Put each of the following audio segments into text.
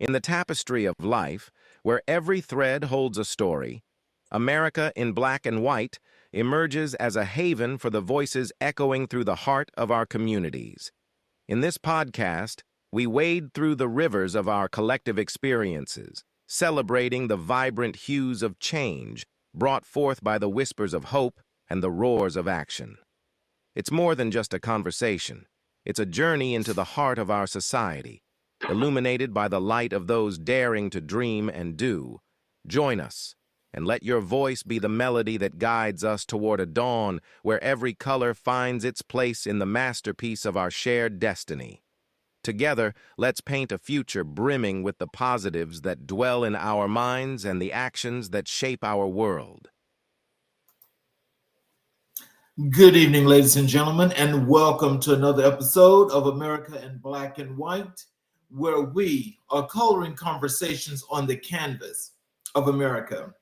In the tapestry of life, where every thread holds a story, America in Black and White emerges as a haven for the voices echoing through the heart of our communities. In this podcast, we wade through the rivers of our collective experiences, celebrating the vibrant hues of change brought forth by the whispers of hope and the roars of action. It's more than just a conversation. It's a journey into the heart of our society, illuminated by the light of those daring to dream and do. Join us, and let your voice be the melody that guides us toward a dawn where every color finds its place in the masterpiece of our shared destiny. Together, let's paint a future brimming with the positives that dwell in our minds and the actions that shape our world. Good evening, ladies and gentlemen, and welcome to another episode of America in Black and White, where we are coloring conversations on the canvas of America.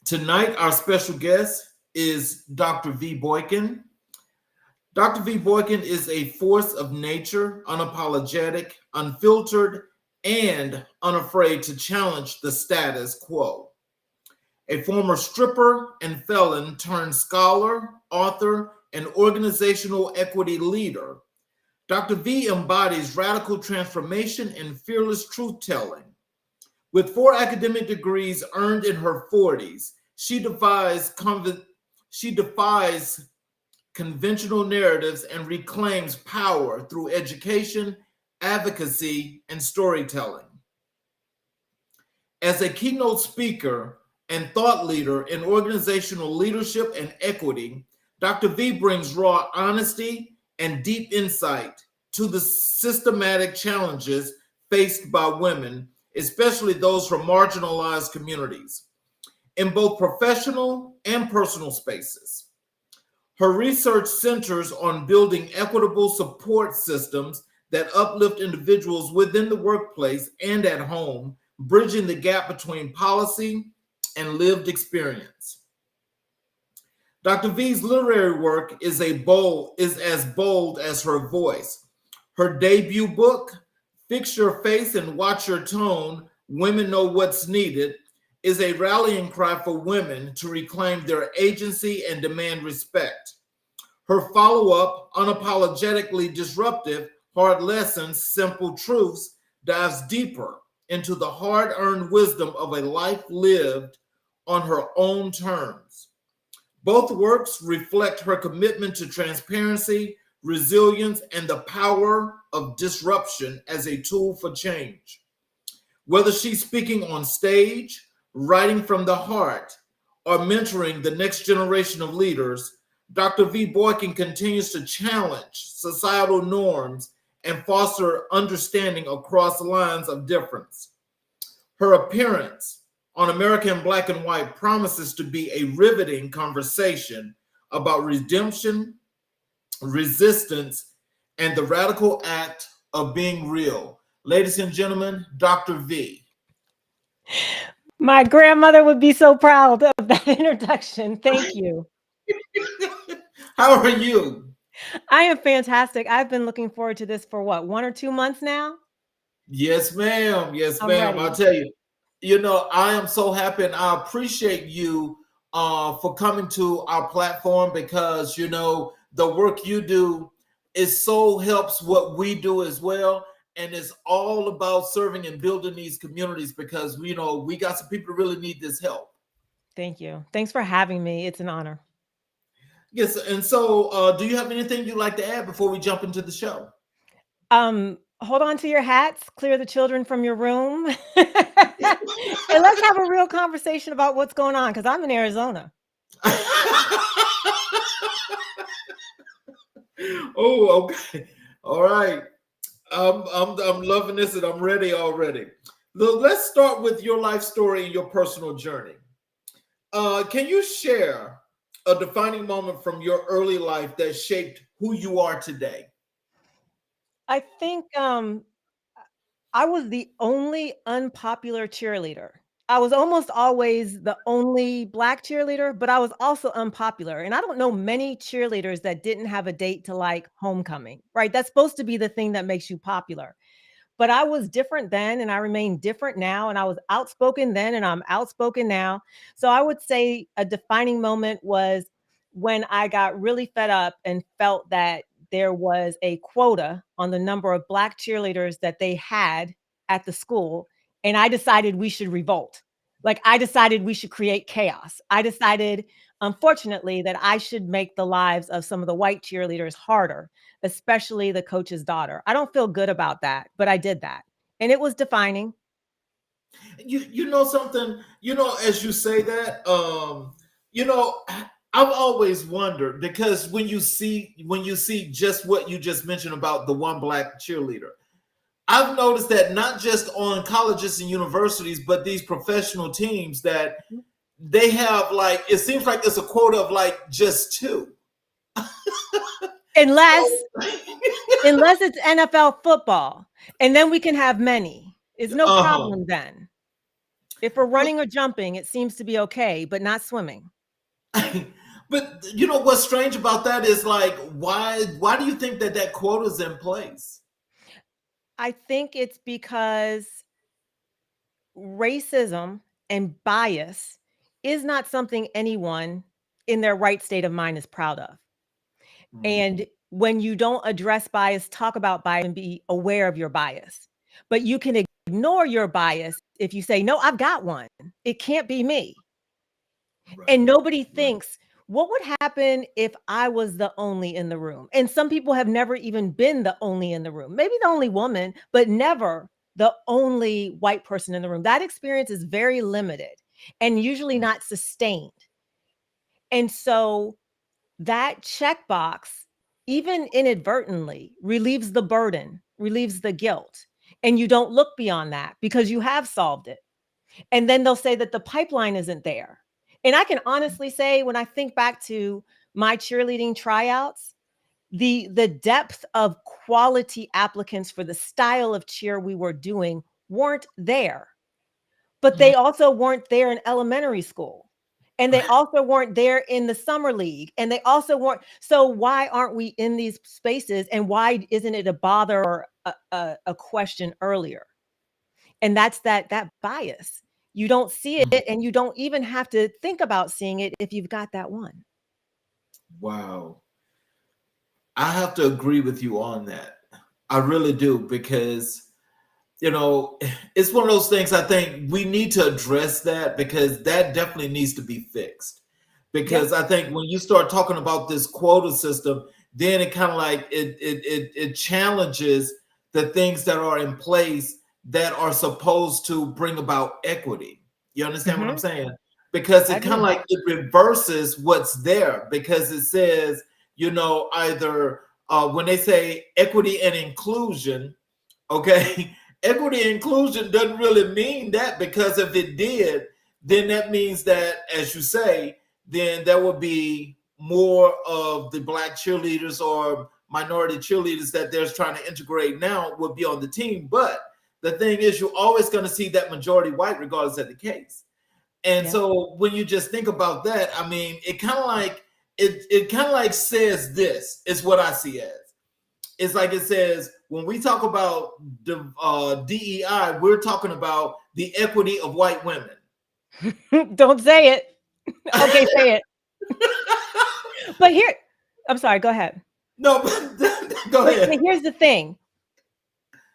Tonight, our special guest is Dr. V. Boykin. Dr. V. Boykin is a force of nature, unapologetic, unfiltered, and unafraid to challenge the status quo. A former stripper and felon turned scholar, author, and organizational equity leader, Dr. V embodies radical transformation and fearless truth-telling. With 4 academic degrees earned in her 40s, she defies conventional narratives and reclaims power through education, advocacy, and storytelling. As a keynote speaker and thought leader in organizational leadership and equity, Dr. V brings raw honesty and deep insight to the systematic challenges faced by women, especially those from marginalized communities, in both professional and personal spaces. Her research centers on building equitable support systems that uplift individuals within the workplace and at home, bridging the gap between policy and lived experience. Dr. V's literary work is as bold as her voice. Her debut book, Fix Your Face and Watch Your Tone, Women Know What's Needed, is a rallying cry for women to reclaim their agency and demand respect. Her follow-up, Unapologetically Disruptive, Hard Lessons, Simple Truths, dives deeper into the hard-earned wisdom of a life lived on her own terms. Both works reflect her commitment to transparency, resilience, and the power of disruption as a tool for change. Whether she's speaking on stage, writing from the heart, or mentoring the next generation of leaders, Dr. V. Boykin continues to challenge societal norms and foster understanding across lines of difference. Her appearance on America in Black and White promises to be a riveting conversation about redemption, resistance, and the radical act of being real. Ladies and gentlemen, Dr. V. My grandmother would be so proud of that introduction. Thank you. How are you? I am fantastic. I've been looking forward to this for what, 1 or 2 months now? Yes, ma'am. Yes, I'm ma'am. ready. I'll tell you, I am so happy and I appreciate you for coming to our platform because, the work you do helps what we do as well. And it's all about serving and building these communities because, we got some people who really need this help. Thank you. Thanks for having me. It's an honor. Yes. And so do you have anything you'd like to add before we jump into the show? Hold on to your hats, clear the children from your room, and let's have a real conversation about what's going on because I'm in Arizona. Oh, okay. All right. I'm loving this and I'm ready already. Let's start with your life story and your personal journey. Can you share a defining moment from your early life that shaped who you are today? I think I was the only unpopular cheerleader. I was almost always the only Black cheerleader, but I was also unpopular. And I don't know many cheerleaders that didn't have a date to like homecoming, right? That's supposed to be the thing that makes you popular. but I was different then and I remain different now. And I was outspoken then and I'm outspoken now. So I would say a defining moment was when I got really fed up and felt that there was a quota on the number of Black cheerleaders that they had at the school. And I decided we should revolt. Like I decided we should create chaos. I decided, unfortunately, that I should make the lives of some of the white cheerleaders harder, especially the coach's daughter. I don't feel good about that, but I did that. And it was defining. You know something, as you say that, I've always wondered, because when you see just what you just mentioned about the one Black cheerleader, I've noticed that not just on colleges and universities, but these professional teams, that they have, like, it seems like it's a quota of like just two. Unless unless it's NFL football. And then we can have many. It's no problem then. If we're running or jumping, it seems to be okay, but not swimming. But you know what's strange about that is, like, why do you think that quota is in place? I think it's because racism and bias is not something anyone in their right state of mind is proud of. And when you don't address bias, talk about bias and be aware of your bias. But you can ignore your bias if you say, no, I've got one. It can't be me. Right. And nobody thinks, what would happen if I was the only in the room? And some people have never even been the only in the room, maybe the only woman, but never the only white person in the room. That experience is very limited and usually not sustained. And so that checkbox, even inadvertently, relieves the burden, relieves the guilt. And you don't look beyond that because you have solved it. And then they'll say that the pipeline isn't there. And I can honestly say, when I think back to my cheerleading tryouts, the depth of quality applicants for the style of cheer we were doing weren't there. But they also weren't there in elementary school. And they also weren't there in the summer league. And they also weren't. So why aren't we in these spaces? And why isn't it a bother or a question earlier? And that's that bias. You don't see it, and you don't even have to think about seeing it if you've got that one. Wow. I have to agree with you on that. I really do, because it's one of those things. I think we need to address that, because that definitely needs to be fixed. Because I think when you start talking about this quota system, then it kind of like it challenges the things that are in place that are supposed to bring about equity. You understand what I'm saying? Because it kind of like it reverses what's there, because it says, either when they say equity and inclusion, okay, equity and inclusion doesn't really mean that, because if it did, then that means that, as you say, then there would be more of the Black cheerleaders or minority cheerleaders that they're trying to integrate now would be on the team. But the thing is, you're always going to see that majority white, regardless of the case. And so when you just think about that, I mean, it kind of like it kind of like says, this is what I see as. It's like it says, when we talk about the DEI, we're talking about the equity of white women. Don't say it. Okay, say it. But here, I'm sorry, go ahead. No, go ahead. But here's the thing.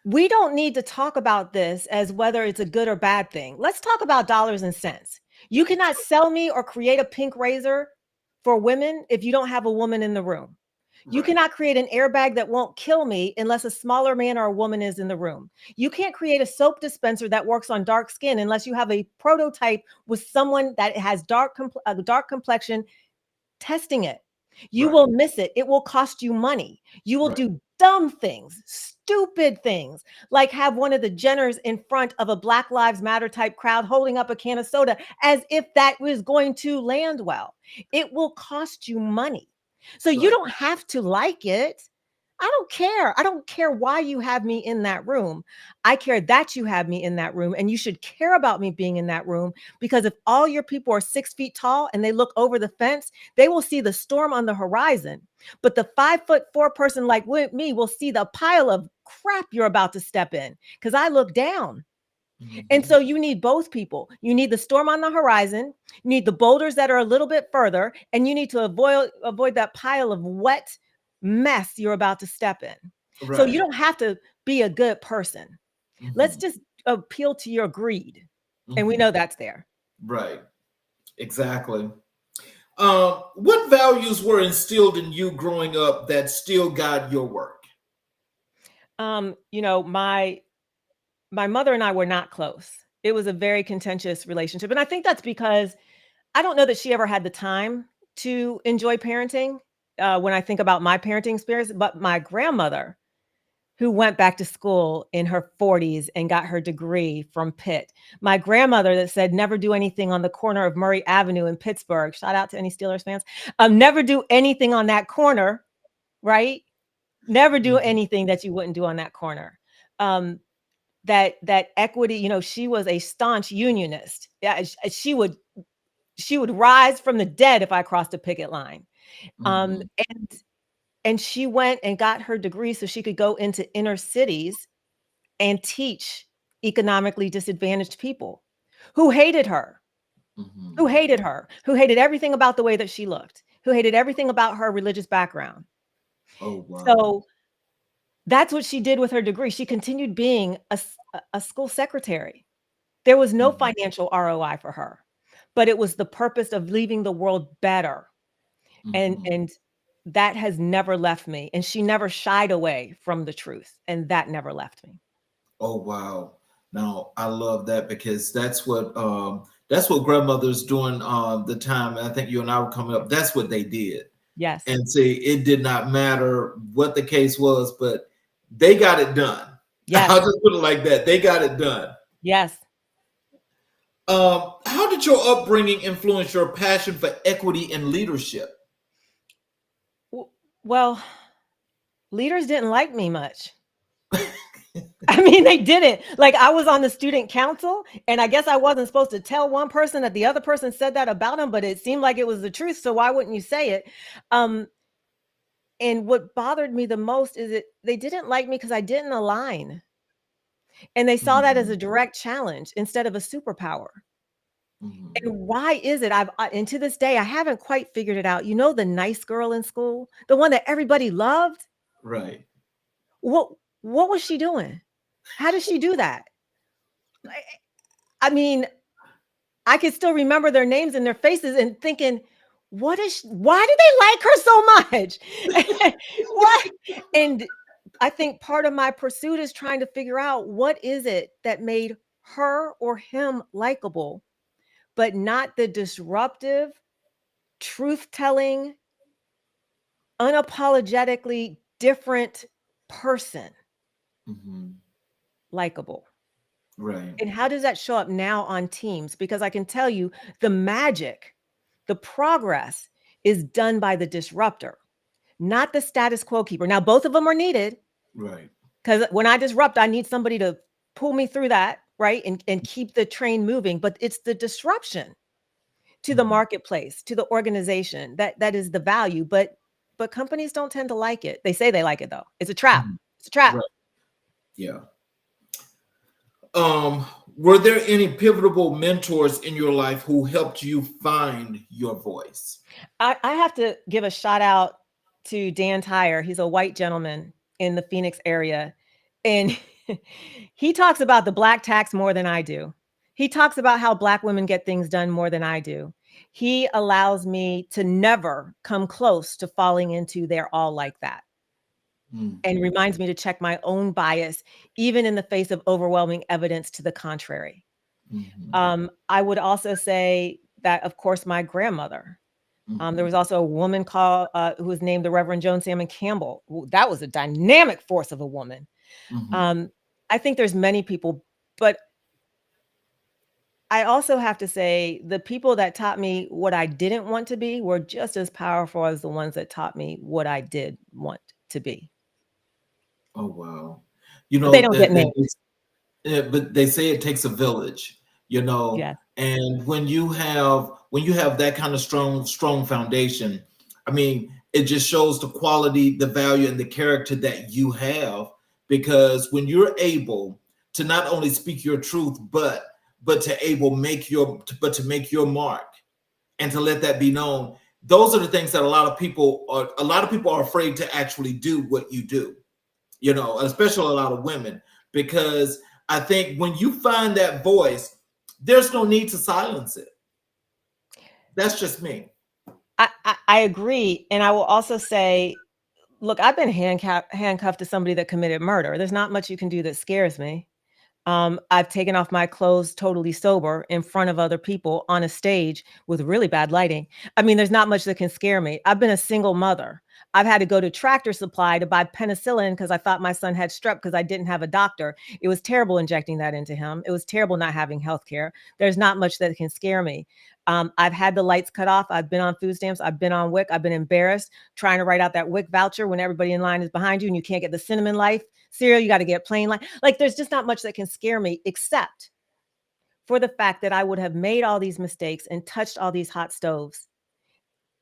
We don't need to talk about this as whether it's a good or bad thing. Let's talk about dollars and cents. You cannot sell me or create a pink razor for women if you don't have a woman in the room. You cannot create an airbag that won't kill me unless a smaller man or a woman is in the room. You can't create a soap dispenser that works on dark skin unless you have a prototype with someone that has dark complexion testing it. You will miss it. It will cost you money. You will do dumb things, stupid things, like have one of the Jenners in front of a Black Lives Matter type crowd holding up a can of soda as if that was going to land well. It will cost you money. So you don't have to like it. I don't care. I don't care why you have me in that room. I care that you have me in that room, and you should care about me being in that room, because if all your people are 6 feet tall and they look over the fence, they will see the storm on the horizon. But the 5'4" person like me will see the pile of crap you're about to step in, because I look down. And Mhm. so you need both people. You need the storm on the horizon, you need the boulders that are a little bit further, and you need to avoid that pile of wet mess you're about to step in. So you Right. don't have to be a good person. Let's Mhm. just appeal to your greed. And we Mhm. know that's there. Right. Exactly. What values were instilled in you growing up that still guide your work? You know, my mother and I were not close. It was a very contentious relationship. And I think that's because I don't know that she ever had the time to enjoy parenting. When I think about my parenting experience, but my grandmother, who went back to school in her 40s and got her degree from Pitt, my grandmother that said, never do anything on the corner of Murray Avenue in Pittsburgh. Shout out to any Steelers fans. Never do anything on that corner, right? Never do Mhm. anything that you wouldn't do on that corner. Um, that equity, you know, she was a staunch unionist. Yeah, she would rise from the dead if I crossed a picket line. Um, Mhm. and and she went and got her degree so she could go into inner cities and teach economically disadvantaged people who hated her, who Mhm. hated her, who hated everything about the way that she looked, who hated everything about her religious background. Oh wow. So that's what she did with her degree. She continued being a school secretary. There was no Mhm. financial ROI for her, but it was the purpose of leaving the world better. And Mhm. and that has never left me, and she never shied away from the truth, and that never left me. Oh wow. Now I love that because that's what grandmothers during the time I think you and I were coming up, that's what they did. Yes. And see, it did not matter what the case was, but they got it done. Yes. I'll just put it like that. They got it done. Yes. How did your upbringing influence your passion for equity and leadership? W well, leaders didn't like me much. I mean, they didn't. Like, I was on the student council, and I guess I wasn't supposed to tell one person that the other person said that about him, but it seemed like it was the truth, so why wouldn't you say it? Um, and what bothered me the most is that they didn't like me because I didn't align, and they saw that as a Mhm. direct challenge instead of a superpower. Mhm. And why is it and to this day, I haven't quite figured it out. You know, the nice girl in school, the one that everybody loved? Right. What what was she doing? How did she do that? I I mean, I can still remember their names and their faces and thinking, why do they like her so much? What? And I think part of my pursuit is trying to figure out what is it that made her or him likable, but not the disruptive, truth-telling, unapologetically different person Mhm. likable. Right. And how does that show up now on teams? Because I can tell you the magic, the progress is done by the disruptor, not the status quo keeper. Now, both of them are needed Right. because when I disrupt, I need somebody to pull me through that, right? And keep the train moving. But it's the disruption to the Mhm. marketplace, to the organization that is the value. But companies don't tend to like it. They say they like it though. It's a trap. Mhm. It's a trap. Right. Yeah. Were there any pivotal mentors in your life who helped you find your voice? I have to give a shout out to Dan Tyre. He's a white gentleman in the Phoenix area. And he talks about the black tax more than I do. He talks about how black women get things done more than I do. He allows me to never come close to falling into they're all like that, and Mhm. reminds me to check my own bias, even in the face of overwhelming evidence to the contrary. Mhm. I would also say that, of course, my grandmother. There was Mhm. also a woman called who was named the Reverend Joan Salmon Campbell. That was a dynamic force of a woman. Mhm. Um, I think there's many people, but I also have to say the people that taught me what I didn't want to be were just as powerful as the ones that taught me what I did want to be. Oh wow. But they don't get named. Yeah, but they say it takes a village, Yes. and when you have that kind of strong foundation, I mean, it just shows the quality, the value, and the character that you have. Because when you're able to not only speak your truth, but to able to make your mark and to let that be known, those are the things that a lot of people are afraid to actually do what you do, especially a lot of women, because I think when you find that voice, there's no need to silence it. That's just me. I agree. And I will also say, look, I've been handcuffed to somebody that committed murder. There's not much you can do that scares me. I've taken off my clothes totally sober in front of other people on a stage with really bad lighting. I mean, there's not much that can scare me. I've been a single mother. I've had to go to Tractor Supply to buy penicillin because I thought my son had strep because I didn't have a doctor. It was terrible injecting that into him. It was terrible not having health care. There's not much that can scare me. I've had the lights cut off. I've been on food stamps. I've been on WIC. I've been embarrassed trying to write out that WIC voucher when everybody in line is behind you and you can't get the cinnamon life cereal. You got to get plain life. Like there's just not much that can scare me except for the fact that I would have made all these mistakes and touched all these hot stoves.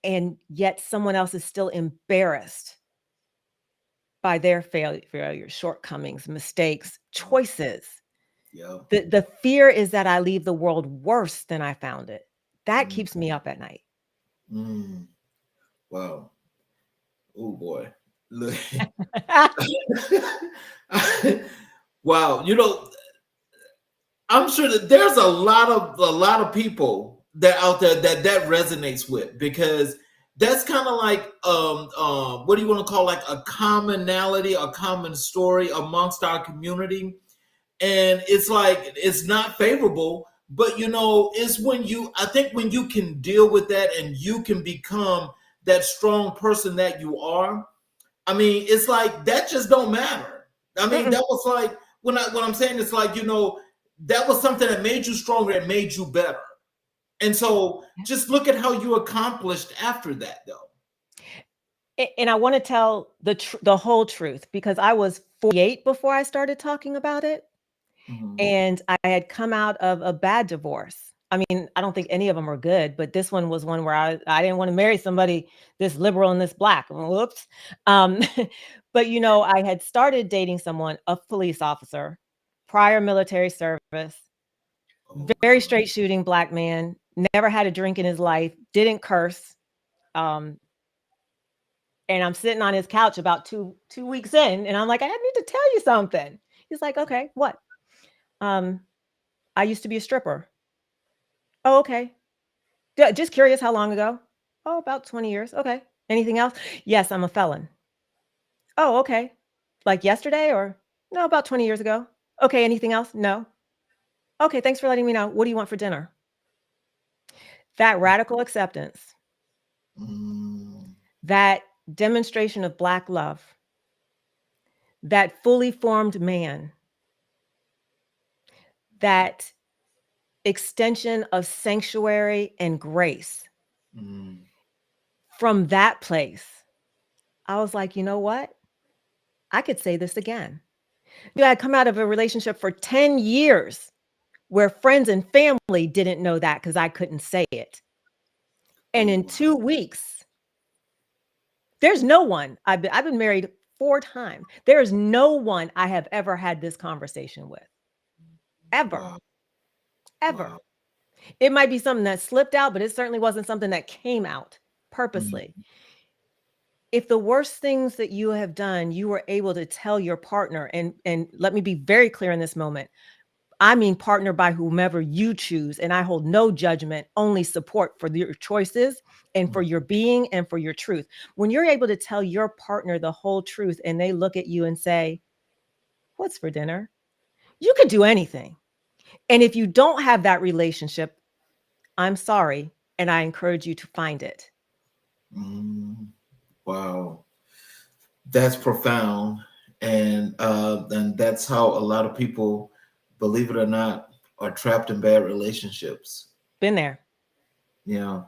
And yet someone else is still embarrassed by their failures, shortcomings, mistakes, choices. Yeah. The fear is that I leave the world worse than I found it. That keeps me up at night. Wow. Oh boy. Look. Wow. I'm sure that there's a lot of people that out there that resonates with, because that's kind of like what do you want to call, like a commonality, a common story amongst our community. And it's like it's not favorable, but it's I think when you can deal with that and you can become that strong person that you are, I mean, it's like that just don't matter. I mean, that was like what I'm saying, it's like, that was something that made you stronger and made you better. And so just look at how you accomplished after that, though. And I want to tell the whole truth, because I was 48 before I started talking about it. And I had come out of a bad divorce. I mean, I don't think any of them were good, but this one was one where I didn't want to marry somebody this liberal and this black. Whoops. But I had started dating someone, a police officer, prior military service, very straight shooting black man, never had a drink in his life, didn't curse. And I'm sitting on his couch about two weeks in, and I'm like, I need to tell you something. He's like, okay, what? I used to be a stripper. Oh, okay. Just curious, how long ago? Oh, about 20 years. Okay. Anything else? Yes, I'm a felon. Oh, okay. Like yesterday or no, about 20 years ago. Okay. Anything else? No. Okay. Thanks for letting me know. What do you want for dinner? That radical acceptance, that demonstration of Black love, that fully formed man, that extension of sanctuary and grace. From that place, I was like, you know what? I could say this again. I had come out of a relationship for 10 years where friends and family didn't know that because I couldn't say it. And in 2 weeks, there's no one. I've been married 4 times. There is no one I have ever had this conversation with. Ever. Wow. Ever. Wow. It might be something that slipped out, but it certainly wasn't something that came out purposely. If the worst things that you have done, you were able to tell your partner, and let me be very clear in this moment. I mean partner by whomever you choose, and I hold no judgment, only support for your choices and for your being and for your truth. When you're able to tell your partner the whole truth and they look at you and say, "What's for dinner?" You could do anything. And if you don't have that relationship, I'm sorry, and I encourage you to find it. Wow, that's profound, and that's how a lot of people, believe it or not, are trapped in bad relationships. Been there. Yeah.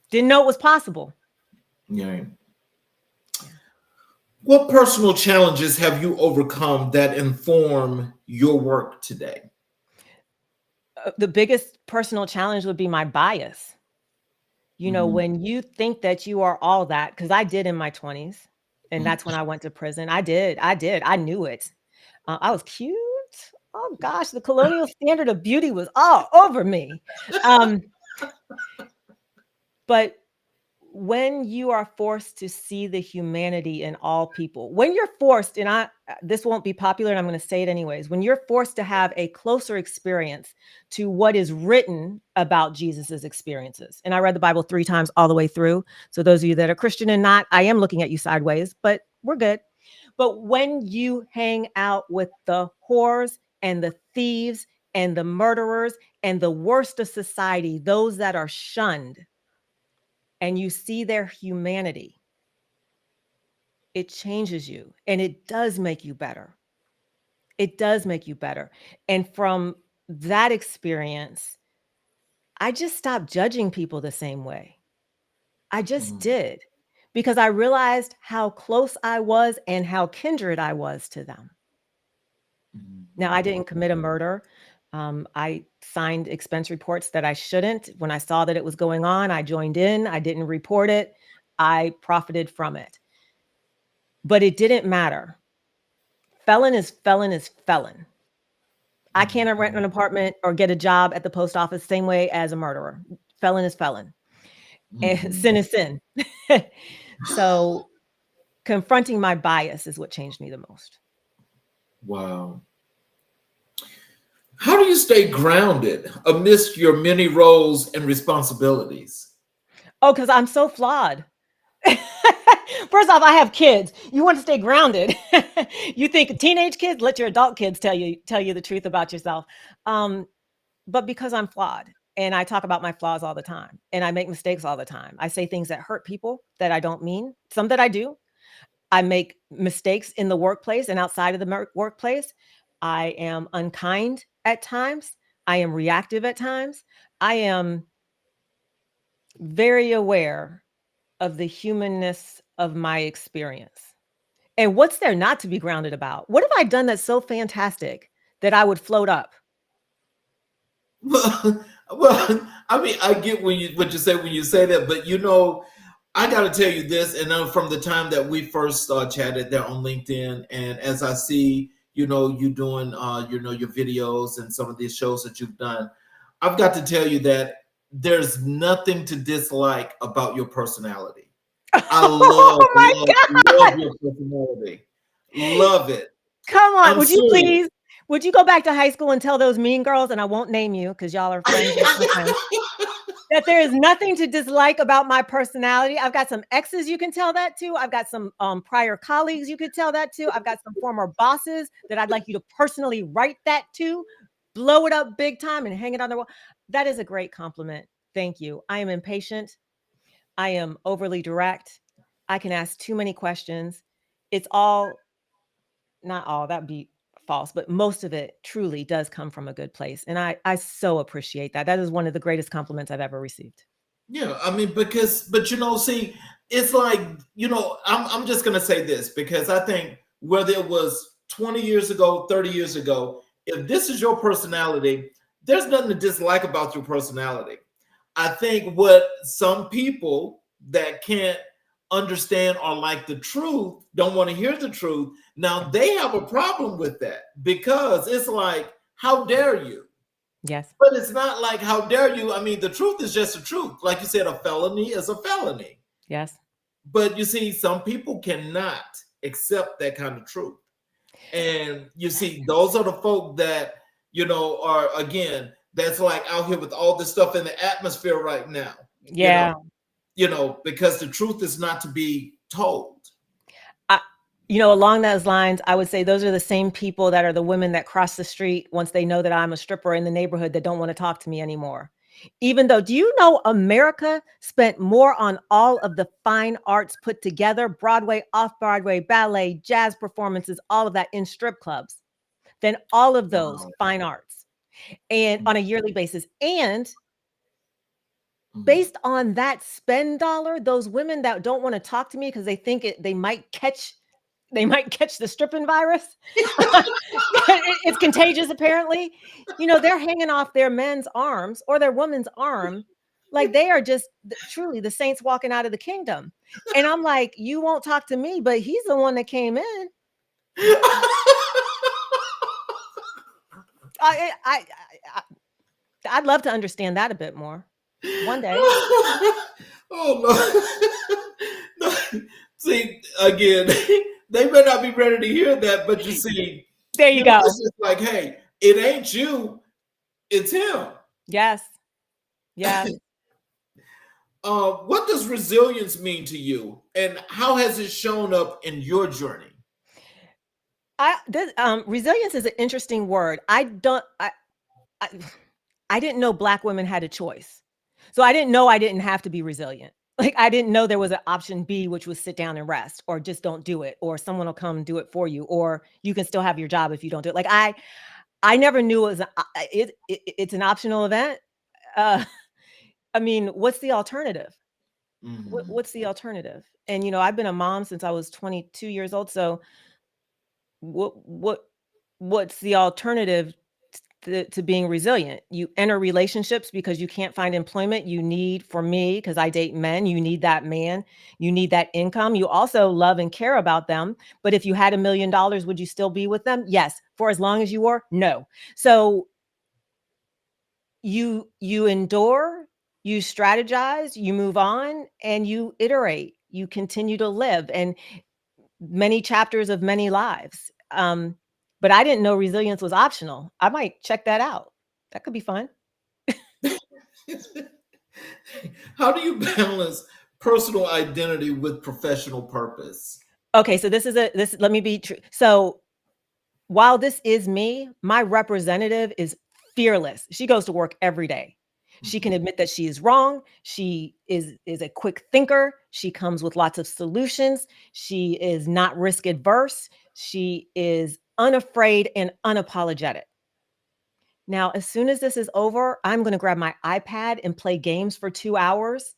Didn't know it was possible. Yeah. What personal challenges have you overcome that inform your work today? The biggest personal challenge would be my bias. You know, Mhm, when you think that you are all that, because I did in my 20s, and mhm. that's when I went to prison. I did. I knew it. I was cute. Oh gosh, the colonial standard of beauty was all over me. Um, but when you are forced to see the humanity in all people, when you're forced, and this won't be popular, and I'm going to say it anyways, when you're forced to have a closer experience to what is written about Jesus's experiences. And I read the Bible 3 times all the way through. So those of you that are Christian and not, I am looking at you sideways, but we're good. But when you hang out with the whores and the thieves and the murderers and the worst of society, those that are shunned, and you see their humanity, it changes you and it does make you better. It does make you better. And from that experience, I just stopped judging people the same way. I just Mhm, did because I realized how close I was and how kindred I was to them. Now, I didn't commit a murder. I signed expense reports that I shouldn't. When I saw that it was going on, I joined in. I didn't report it. I profited from it. But it didn't matter. Felon is felon is felon. I can't rent an mhm, apartment or get a job at the post office same way as a murderer. Felon is felon. And mhm. sin is sin. So confronting my bias is what changed me the most. Wow. How do you stay grounded amidst your many roles and responsibilities? Oh, because I'm so flawed. First off, I have kids. You want to stay grounded. You think teenage kids, let your adult kids tell you the truth about yourself. Um, but because I'm flawed and I talk about my flaws all the time and I make mistakes all the time. I say things that hurt people that I don't mean, some that I do. I make mistakes in the workplace and outside of the workplace. I am unkind at times. I am reactive at times. I am very aware of the humanness of my experience. And what's there not to be grounded about? What have I done that's so fantastic that I would float up? Well, I mean, I get what you say when you say that, but I got to tell you this, and then from the time that we first chatted there on LinkedIn, and as I see, you doing, your videos and some of these shows that you've done, I've got to tell you that there's nothing to dislike about your personality. I love, Oh my love, love God. your personality. Love it. Come on. I'm Would you serious. please? Would you go back to high school and tell those mean girls, and I won't name you because y'all are friends with my friends, that there is nothing to dislike about my personality? I've got some exes you can tell that to. I've got some prior colleagues you could tell that to. I've got some former bosses that I'd like you to personally write that to, blow it up big time and hang it on the wall. That is a great compliment. Thank you. I am impatient. I am overly direct. I can ask too many questions. It's all, not all, that'd be false, but most of it truly does come from a good place. And I so appreciate that. That is one of the greatest compliments I've ever received. Yeah, I mean, but see, it's like, I'm just gonna say this because I think whether it was 20 years ago, 30 years ago, if this is your personality, there's nothing to dislike about your personality. I think what some people that can't understand or like the truth don't want to hear the truth. Now they have a problem with that because it's like, how dare you? Yes. But it's not like how dare you. I mean, the truth is just the truth. Like you said, a felony is a felony. Yes. But you see, some people cannot accept that kind of truth. And you see, those are the folk that, are again, that's like out here with all this stuff in the atmosphere right now, you know, Yeah. because the truth is not to be told. I, along those lines, I would say those are the same people that are the women that cross the street once they know that I'm a stripper in the neighborhood that don't want to talk to me anymore. Even though, do you know America spent more on all of the fine arts put together, Broadway, off Broadway, ballet, jazz performances, all of that in strip clubs, than all of those Wow. fine arts and on a yearly basis. And Mhm. based on that spend dollar, those women that don't want to talk to me because they think they might catch they might catch the stripping virus. It's contagious, apparently. They're hanging off their men's arms or their woman's arm like they are just truly the saints walking out of the kingdom. And I'm like, you won't talk to me, but he's the one that came in. I'd love to understand that a bit more one day. Oh no. See, again, they may not be ready to hear that, but you see, there you go. It's just like, hey, it ain't you, it's him. Yes. Yes. What does resilience mean to you, and how has it shown up in your journey? Resilience is an interesting word. I didn't know Black women had a choice. So I didn't know I didn't have to be resilient. Like, I didn't know there was an option B, which was sit down and rest, or just don't do it, or someone will come do it for you, or you can still have your job if you don't do it. Like, I never knew it was it's an optional event. I mean, what's the alternative? What's the alternative? And I've been a mom since I was 22 years old. So what's the alternative to being resilient? You enter relationships because you can't find employment. You need, for me, because I date men, you need that man, you need that income. You also love and care about them. But if you had $1 million, would you still be with them? Yes. For as long as you were? No. So you endure, you strategize, you move on, and you iterate. You continue to live, and many chapters of many lives. But I didn't know resilience was optional. I might check that out. That could be fun. How do you balance personal identity with professional purpose? Okay, so let me be true. So while this is me, my representative is fearless. She goes to work every day. She can admit that she is wrong. She is a quick thinker. She comes with lots of solutions. She is not risk adverse. She is unafraid and unapologetic. Now, as soon as this is over, I'm going to grab my iPad and play games for 2 hours.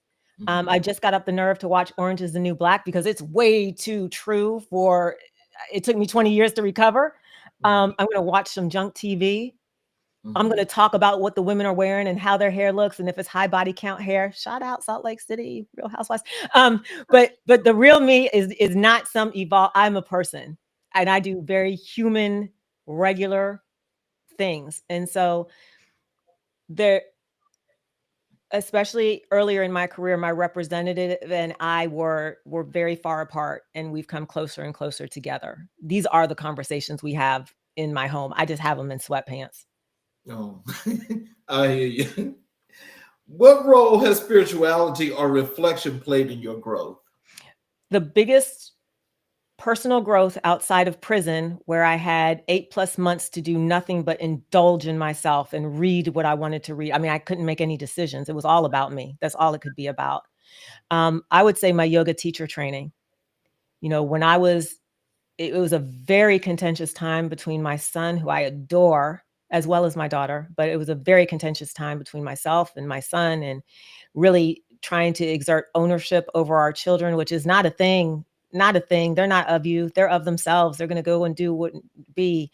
I just got up the nerve to watch Orange is the New Black because it's way too true it took me 20 years to recover. I'm going to watch some junk TV. I'm going to talk about what the women are wearing and how their hair looks, and if it's high body count hair. Shout out Salt Lake City, Real Housewives. But the real me is not some evolve. I'm a person, and I do very human, regular things. And so especially earlier in my career, my representative and I were very far apart, and we've come closer and closer together. These are the conversations we have in my home. I just have them in sweatpants. Oh, I hear you. What role has spirituality or reflection played in your growth? The biggest personal growth outside of prison, where I had 8+ months to do nothing but indulge in myself and read what I wanted to read. I mean, I couldn't make any decisions. It was all about me. That's all it could be about. I would say my yoga teacher training. When it was a very contentious time between my son, who I adore, as well as my daughter, but it was a very contentious time between myself and my son, and really trying to exert ownership over our children, which is not a thing. They're not of you. They're of themselves. They're going to go and do what be,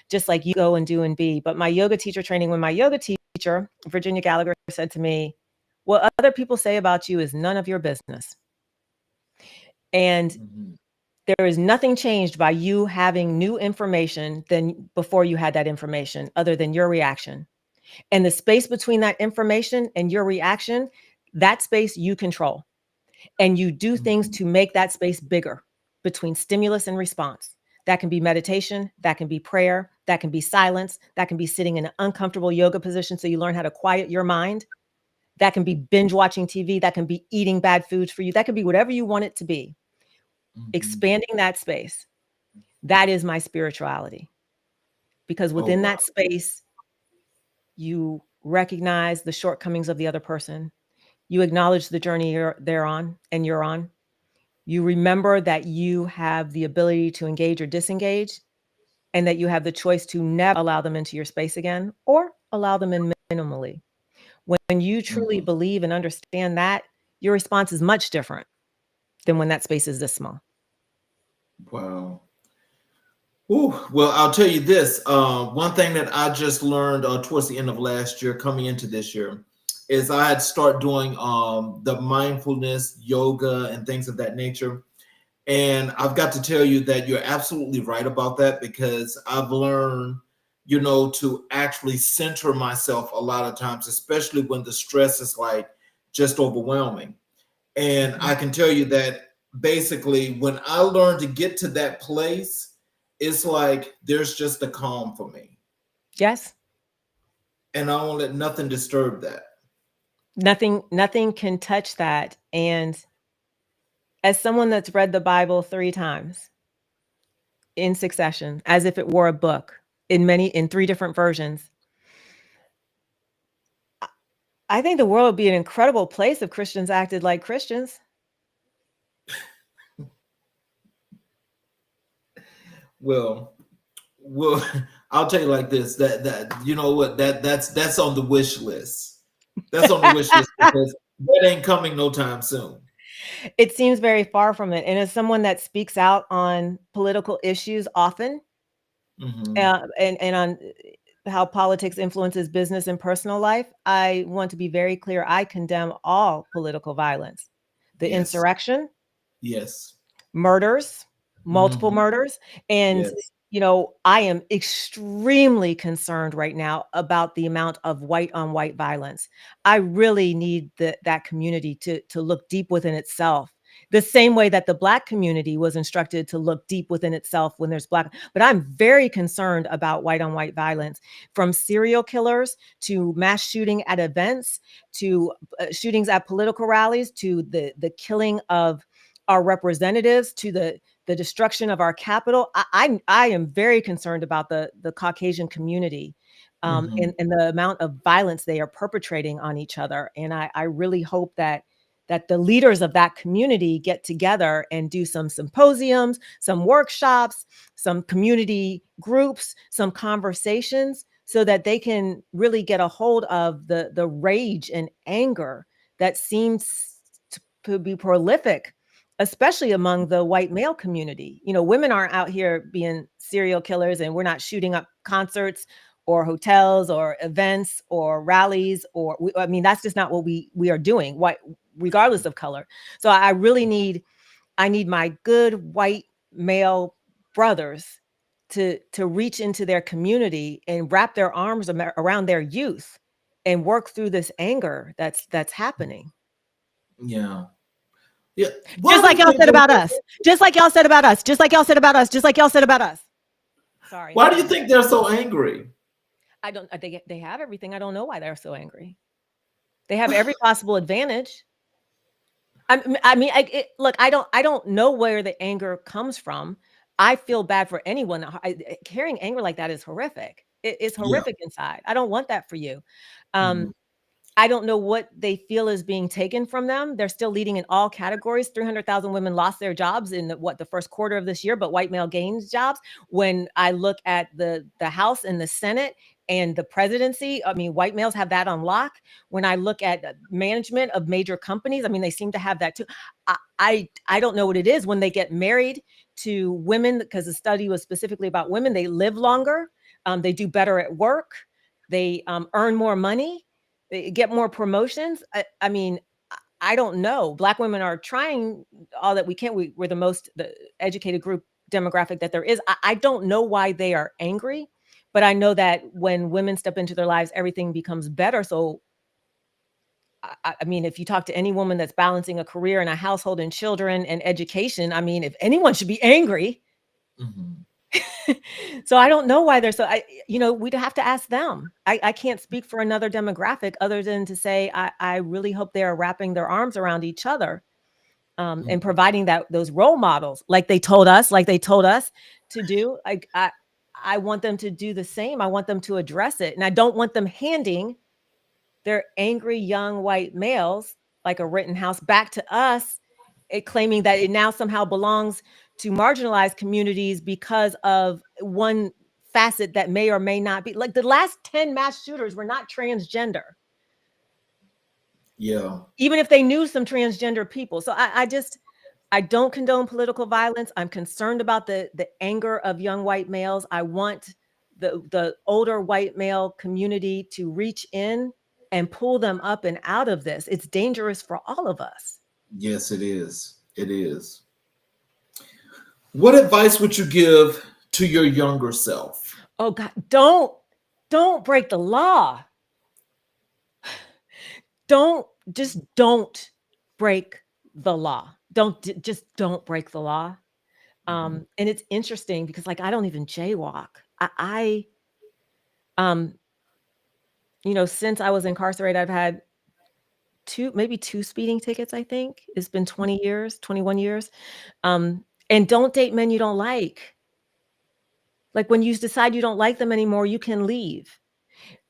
just like you go and do and be. But my yoga teacher training, when my yoga teacher, Virginia Gallagher, said to me, what other people say about you is none of your business. And there is nothing changed by you having new information than before you had that information, other than your reaction. And the space between that information and your reaction, that space you control. And you do things to make that space bigger between stimulus and response. That can be meditation, that can be prayer, that can be silence, that can be sitting in an uncomfortable yoga position so you learn how to quiet your mind. That can be binge watching TV, that can be eating bad foods for you, that can be whatever you want it to be. Expanding that space, that is my spirituality. Because within that space, you recognize the shortcomings of the other person. You acknowledge the journey they're on and you're on. You remember that you have the ability to engage or disengage, and that you have the choice to never allow them into your space again or allow them in minimally. When you truly believe and understand that, your response is much different than when that space is this small. Wow. Ooh, well, I'll tell you this. One thing that I just learned towards the end of last year, coming into this year, is I had start doing the mindfulness, yoga, and things of that nature. And I've got to tell you that you're absolutely right about that, because I've learned, to actually center myself a lot of times, especially when the stress is like just overwhelming. And I can tell you that basically when I learned to get to that place, it's like there's just a calm for me. Yes. And I won't let nothing disturb that. Nothing can touch that. And as someone that's read the Bible 3 times in succession, as if it were a book in 3 different versions, I think the world would be an incredible place if Christians acted like Christians. Well, well, I'll tell you like this, that you know what, that's on the wish list. That's on the wish list, because that ain't coming no time soon. It seems very far from it. And as someone that speaks out on political issues often, Mhm. and on how politics influences business and personal life, I want to be very clear. I condemn all political violence, the Yes. insurrection, Yes. murders, multiple Mhm. murders. And, Yes. I am extremely concerned right now about the amount of white on white violence. I really need that community to look deep within itself. The same way that the Black community was instructed to look deep within itself when there's Black. But I'm very concerned about white on white violence, from serial killers to mass shooting at events to shootings at political rallies to the killing of our representatives to the destruction of our capital. I am very concerned about the Caucasian community, Mhm. and the amount of violence they are perpetrating on each other. And I really hope that the leaders of that community get together and do some symposiums, some workshops, some community groups, some conversations, so that they can really get a hold of the rage and anger that seems to be prolific, especially among the white male community. Women aren't out here being serial killers, and we're not shooting up concerts or hotels or events or rallies, I mean, that's just not what we are doing, regardless of color. So I really need my good white male brothers to reach into their community and wrap their arms around their youth and work through this anger that's happening. Yeah. Yeah. Why Just do like you y'all think said they're about so, us. Just like y'all said about us. Just like y'all said about us. Just like y'all said about us. Sorry, why do hold you on. think they're so angry? I don't. They have everything. I don't know why they're so angry. They have every possible advantage. Look. I don't know where the anger comes from. I feel bad for anyone. Carrying anger like that is horrific. It's Yeah. horrific inside. I don't want that for you. Mhm. Um, I don't know what they feel is being taken from them. They're still leading in all categories. 300,000 women lost their jobs in the first quarter of this year, but white male gains jobs. When I look at the House and the Senate and the presidency, I mean, white males have that on lock. When I look at management of major companies, I mean, they seem to have that too. I don't know what it is when they get married to women, because the study was specifically about women. They live longer, they do better at work, they earn more money, get more promotions. I mean, I don't know. Black women are trying all that we can. We're the educated group demographic that there is. I don't know why they are angry, but I know that when women step into their lives, everything becomes better. So, I mean, if you talk to any woman that's balancing a career and a household and children and education, I mean, if anyone should be angry. Mhm. So I don't know why they're so. We'd have to ask them. I can't speak for another demographic other than to say I really hope they are wrapping their arms around each other, and Mhm. providing those role models, like they told us to do. I want them to do the same. I want them to address it, and I don't want them handing their angry young white males like a Rittenhouse back to us, claiming that it now somehow belongs to marginalized communities because of one facet that may or may not be. Like, the last 10 mass shooters were not transgender, Yeah. even if they knew some transgender people. So I just, I don't condone political violence. I'm concerned about the anger of young white males. I want the older white male community to reach in and pull them up and out of this. It's dangerous for all of us. Yes, it is. It is. What advice would you give to your younger self? Oh God, don't break the law. Don't break the law. Just don't break the law. And it's interesting because like I don't even jaywalk. Um, since I was incarcerated, I've had maybe two speeding tickets, I think. It's been 20 years, 21 years. And don't date men you don't like. Like when you decide you don't like them anymore, you can leave.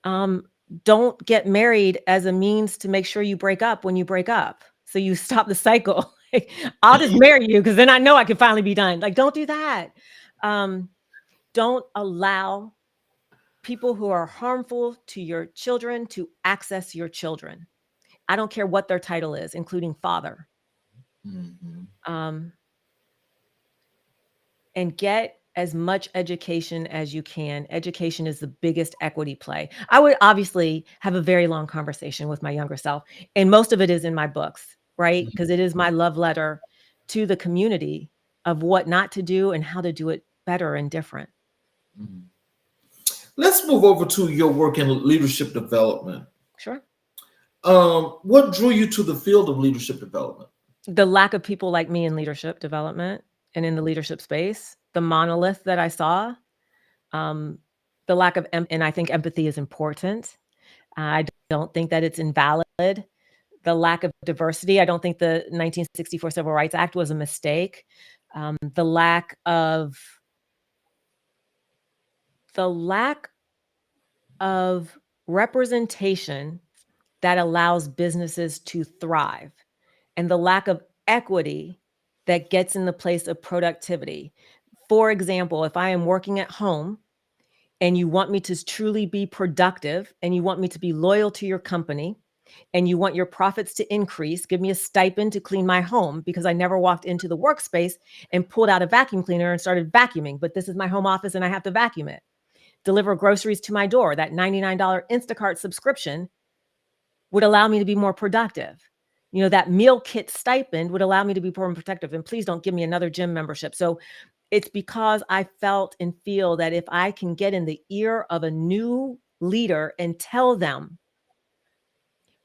Don't get married as a means to make sure you break up when you break up. So you stop the cycle. Like, I'll just marry you because then I know I can finally be done. Like, don't do that. Don't allow people who are harmful to your children to access your children. I don't care what their title is, including father. And get as much education as you can. Education is the biggest equity play. I would obviously have a very long conversation with my younger self, and most of it is in my books, right? Because it is my love letter to the community of what not to do and how to do it better and different. Let's move over to your work in leadership development. Sure. What drew you to the field of leadership development? The lack of people like me in leadership development and in the leadership space, the monolith that I saw, the lack of and I think empathy is important. I don't think that it's invalid. The lack of diversity. I don't think the 1964 Civil Rights Act was a mistake. The lack of representation that allows businesses to thrive, and the lack of equity that gets in the place of productivity. For example, if I am working at home and you want me to truly be productive and you want me to be loyal to your company and you want your profits to increase, give me a stipend to clean my home because I never walked into the workspace and pulled out a vacuum cleaner and started vacuuming, but this is my home office and I have to vacuum it. Deliver groceries to my door. That $99 Instacart subscription would allow me to be more productive. That meal kit stipend would allow me to be more productive. And please don't give me another gym membership. So it's because I felt and feel that if I can get in the ear of a new leader and tell them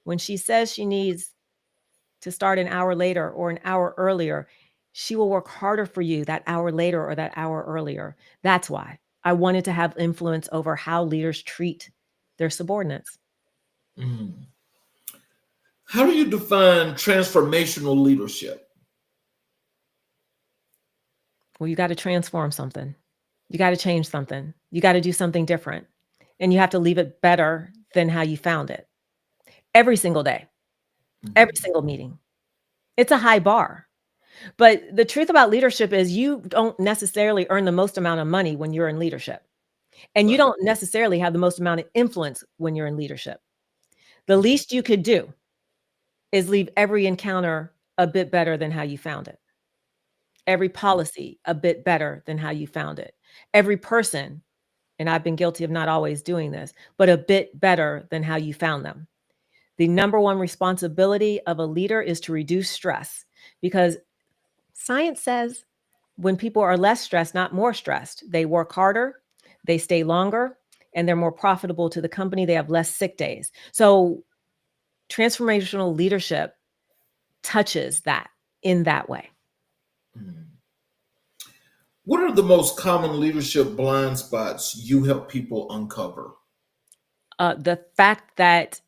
when she says she needs to start an hour later or an hour earlier, she will work harder for you that hour later or that hour earlier. That's why I wanted to have influence over how leaders treat their subordinates. How do you define transformational leadership? Well, you got to transform something. You got to change something. You got to do something different. And you have to leave it better than how you found it. Every single day, every single meeting. It's a high bar. But the truth about leadership is you don't necessarily earn the most amount of money when you're in leadership. And you don't necessarily have the most amount of influence when you're in leadership. The least you could do is leave every encounter a bit better than how you found it. Every policy a bit better than how you found it. Every person, and I've been guilty of not always doing this, but a bit better than how you found them. The number one responsibility of a leader is to reduce stress, because science says when people are less stressed, not more stressed, they work harder, they stay longer, and they're more profitable to the company. They have less sick days. So transformational leadership touches that in that way. What are the most common leadership blind spots you help people uncover? The fact that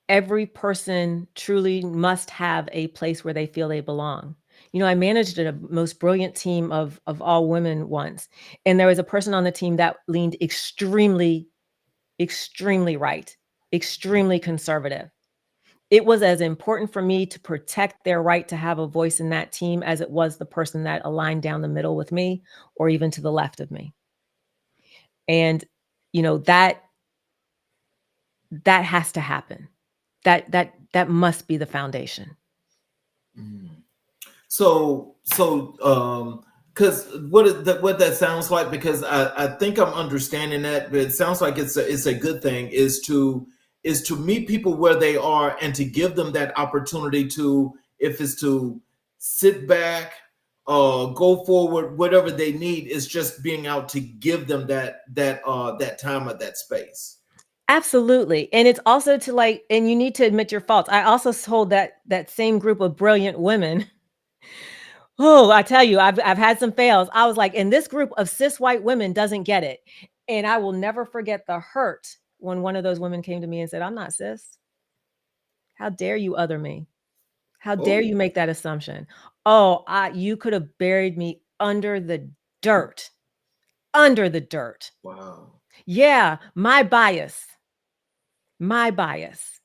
every person truly must have a place where they feel they belong. I managed a most brilliant team of all women once, and there was a person on the team that leaned extremely, extremely right, extremely conservative. It was as important for me to protect their right to have a voice in that team as it was the person that aligned down the middle with me or even to the left of me. And, that has to happen. That must be the foundation. Because what that sounds like, because I think I'm understanding that, but it sounds like it's a good thing is to meet people where they are and to give them that opportunity to, if it's to sit back, go forward, whatever they need, is just being out to give them that time or that space. Absolutely. And it's also to like, and you need to admit your faults. I also told that same group of brilliant women. Oh, I tell you, I've had some fails. I was like, and this group of cis white women doesn't get it. And I will never forget the hurt when one of those women came to me and said, I'm not cis. How dare you other me? How dare you Oh, make that assumption? Oh, you could have buried me under the dirt. Under the dirt. wow. Yeah, my bias. My bias.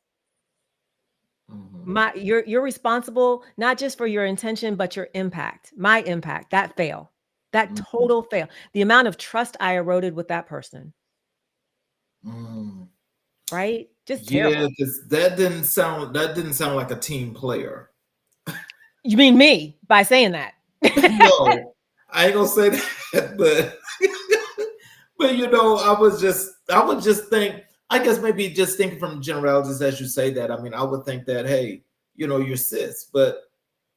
Mhm. You're responsible not just for your intention, but your impact. My impact, that fail. That Mhm. total fail. The amount of trust I eroded with that person, Mm. right? Just Yeah, terrible. because that didn't sound like a team player. You mean me by saying that? No, I ain't gonna say that, but I would just think, I guess maybe just thinking from generalities as you say that. I mean, I would think that, hey, you're cis, but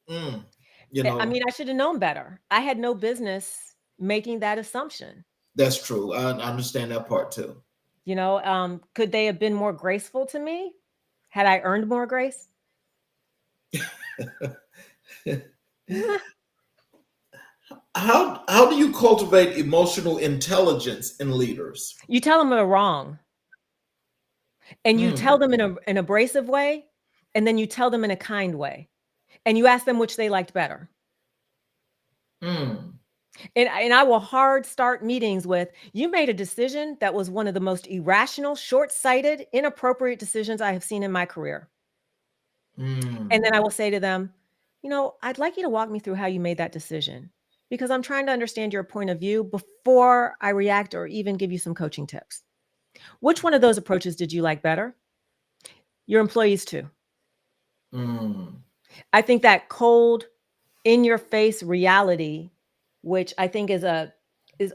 mm, you I know, mean, I should have known better. I had no business making that assumption. that's true. I understand that part too. Could they have been more graceful to me? Had I earned more grace? How do you cultivate emotional intelligence in leaders? You tell them they're wrong, and you tell Mm, them in an abrasive way, and then you tell them in a kind way, and you ask them which they liked better. mm, And I will hard start meetings with, you made a decision that was one of the most irrational, short-sighted, inappropriate decisions I have seen in my career. And then I mm. will say to them, I'd like you to walk me through how you made that decision because I'm trying to understand your point of view before I react or even give you some coaching tips. Which one of those approaches did you like better? Your employees too. Mm. I think that cold, in your face reality, which I think is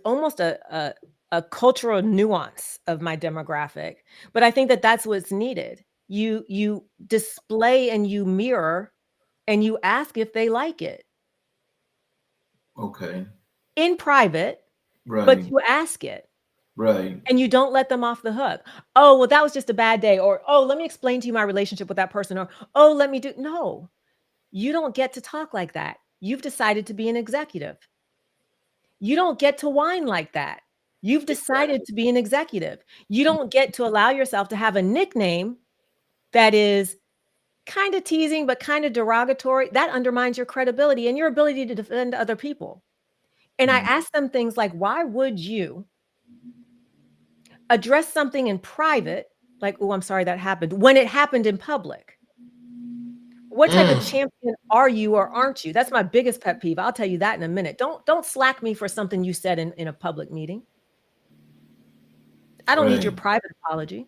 almost a cultural nuance of my demographic, but I think that that's what's needed. You display and you mirror and you ask if they like it Okay. in private, but Right. you ask it Right. and you don't let them off the hook. Oh, well, that was just a bad day. Or, oh, let me explain to you my relationship with that person. Or, oh, let me do. No, you don't get to talk like that. You've decided to be an executive. You don't get to whine like that. You've decided to be an executive. You don't get to allow yourself to have a nickname that is kind of teasing, but kind of derogatory. That undermines your credibility and your ability to defend other people. And I Mm. ask them things like, why would you address something in private, like, oh, I'm sorry that happened, when it happened in public? What type of Mm. champion are you or aren't you? That's my biggest pet peeve. I'll tell you that in a minute. Don't slack me for something you said in a public meeting. I don't need your Right. private apology.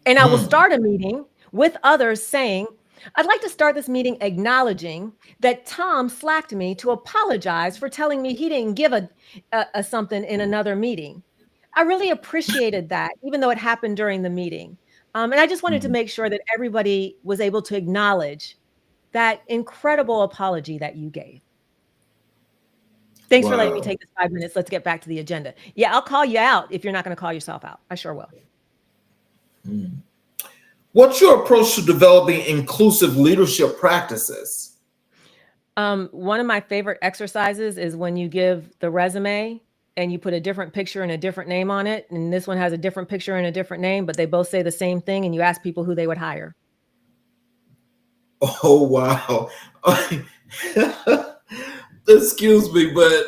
And I will Mm. start a meeting with others saying, I'd like to start this meeting acknowledging that Tom slacked me to apologize for telling me he didn't give a something in another meeting. I really appreciated that, even though it happened during the meeting. And I just wanted to Mm. make sure that everybody was able to acknowledge that incredible apology that you gave. Thanks for letting me Wow. take this 5 minutes. Let's get back to the agenda. Yeah, I'll call you out if you're not going to call yourself out. I sure will. Mm. What's your approach to developing inclusive leadership practices? One of my favorite exercises is when you give the resume and you put a different picture and a different name on it. And this one has a different picture and a different name, but they both say the same thing. And you ask people who they would hire. Oh wow. Excuse me, but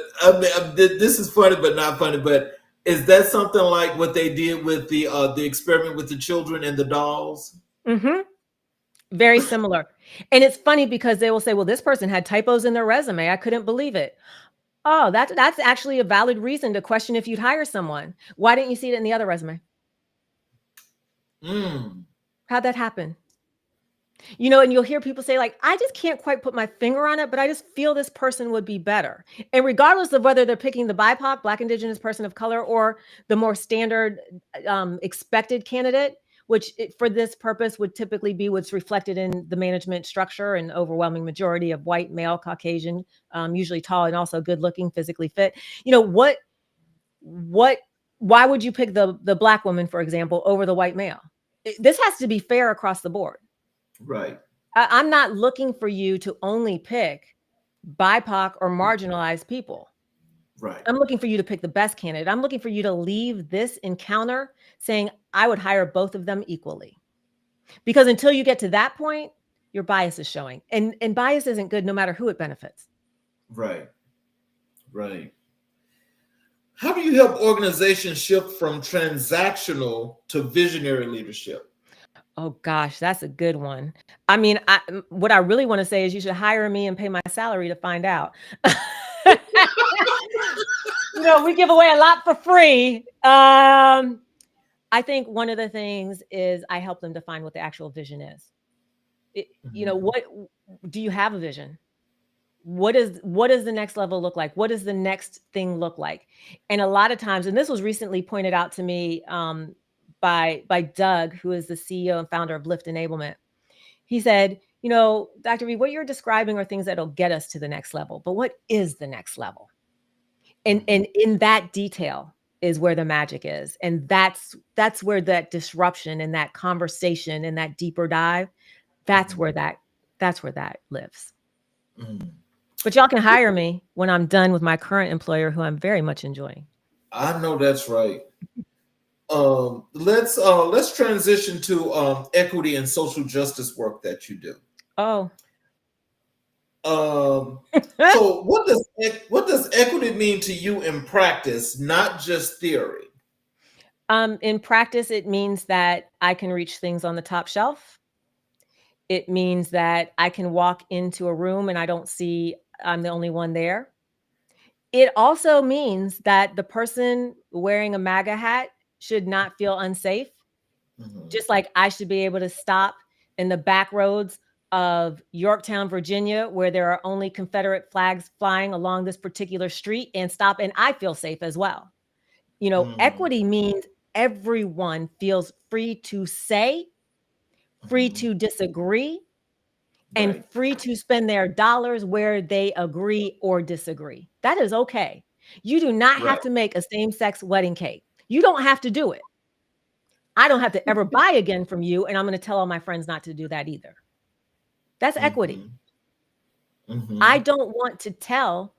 this is funny, but not funny. But is that something like what they did with the experiment with the children and the dolls? Hmm. Very similar. And it's funny because they will say, well, this person had typos in their resume. I couldn't believe it. Oh, that's actually a valid reason to question if you'd hire someone. Why didn't you see it in the other resume? Mm. How'd that happen? And you'll hear people say, like, I just can't quite put my finger on it, but I just feel this person would be better. And regardless of whether they're picking the BIPOC, Black, Indigenous person of color, or the more standard expected candidate, which for this purpose would typically be what's reflected in the management structure, an overwhelming majority of white, male, Caucasian, usually tall and also good looking, physically fit. Why would you pick the Black woman, for example, over the white male? This has to be fair across the board. Right. I'm not looking for you to only pick BIPOC or marginalized people. Right. I'm looking for you to pick the best candidate. I'm looking for you to leave this encounter saying, I would hire both of them equally. Because until you get to that point, your bias is showing. And bias isn't good no matter who it benefits. Right. Right. How do you help organizations shift from transactional to visionary leadership? Oh gosh, that's a good one. I mean, what I really want to say is you should hire me and pay my salary to find out. We give away a lot for free. I think one of the things is I help them define what the actual vision is. What do you have a vision? What does the next level look like? What does the next thing look like? And a lot of times, and this was recently pointed out to me by Doug, who is the CEO and founder of Lift Enablement. He said, Dr. V, what you're describing are things that'll get us to the next level, but what is the next level? And in that detail is where the magic is. And that's where that disruption and that conversation and that deeper dive, that's where that lives. But y'all can hire me when I'm done with my current employer, who I'm very much enjoying. I know that's right. Let's transition to equity and social justice work that you do. Oh. So what does equity mean to you in practice, not just theory? In practice, it means that I can reach things on the top shelf. It means that I can walk into a room and I don't see I'm the only one there. It also means that the person wearing a MAGA hat should not feel unsafe. Just like I should be able to stop in the back roads of Yorktown, Virginia, where there are only Confederate flags flying along this particular street, and stop, and I feel safe as well. Equity means everyone feels free to say, free to disagree, and free to spend their dollars where they agree or disagree. That is okay. You do not have to make a same-sex wedding cake. You don't have to do it. I don't have to ever buy again from you, and I'm going to tell all my friends not to do that either. That's equity. I don't want to tell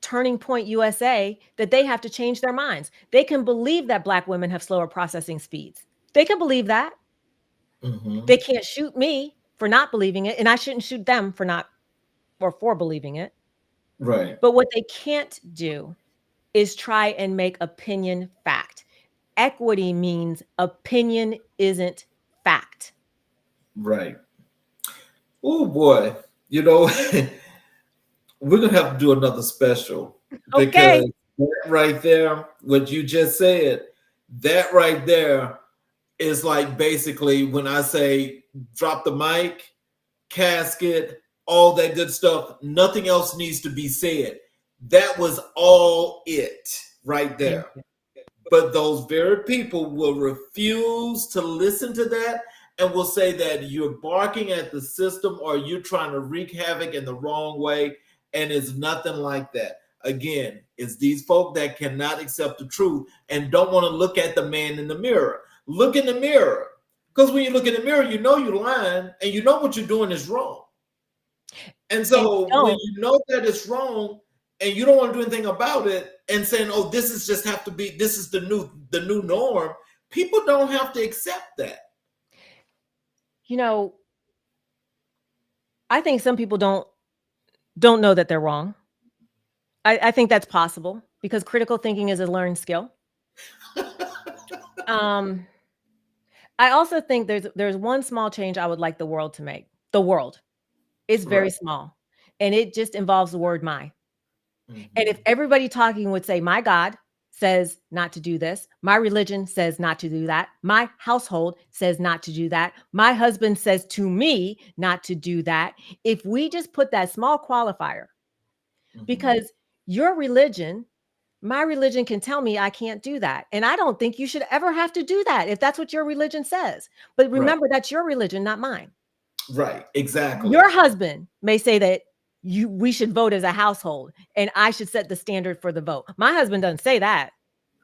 Turning Point USA that they have to change their minds. They can believe that Black women have slower processing speeds. They can believe that. They can't shoot me for not believing it, and I shouldn't shoot them for believing it. Right. But what they can't do is try and make opinion fact. Equity means opinion isn't fact. Right. Oh boy, we're gonna have to do another special. Okay. Because that right there, what you just said, that right there is like basically when I say drop the mic, casket, all that good stuff, nothing else needs to be said. That was all it right there. But those very people will refuse to listen to that and will say that you're barking at the system or you're trying to wreak havoc in the wrong way. And it's nothing like that. Again, it's these folk that cannot accept the truth and don't want to look at the man in the mirror. Look in the mirror. Because when you look in the mirror, you know you're lying and you know what you're doing is wrong. And so when you know that it's wrong and you don't want to do anything about it and saying, oh, this is the new norm, people don't have to accept that. I think some people don't know that they're wrong. I think that's possible because critical thinking is a learned skill. I also think there's one small change I would like the world to make. The world. It's very small. And it just involves the word my. And if everybody talking would say, my God, says not to do this. My religion says not to do that. My household says not to do that. My husband says to me not to do that. If we just put that small qualifier, because your religion, my religion can tell me I can't do that. And I don't think you should ever have to do that if that's what your religion says. But remember, that's your religion, not mine. Right, exactly. Your husband may say that we should vote as a household and I should set the standard for the vote. My husband doesn't say that.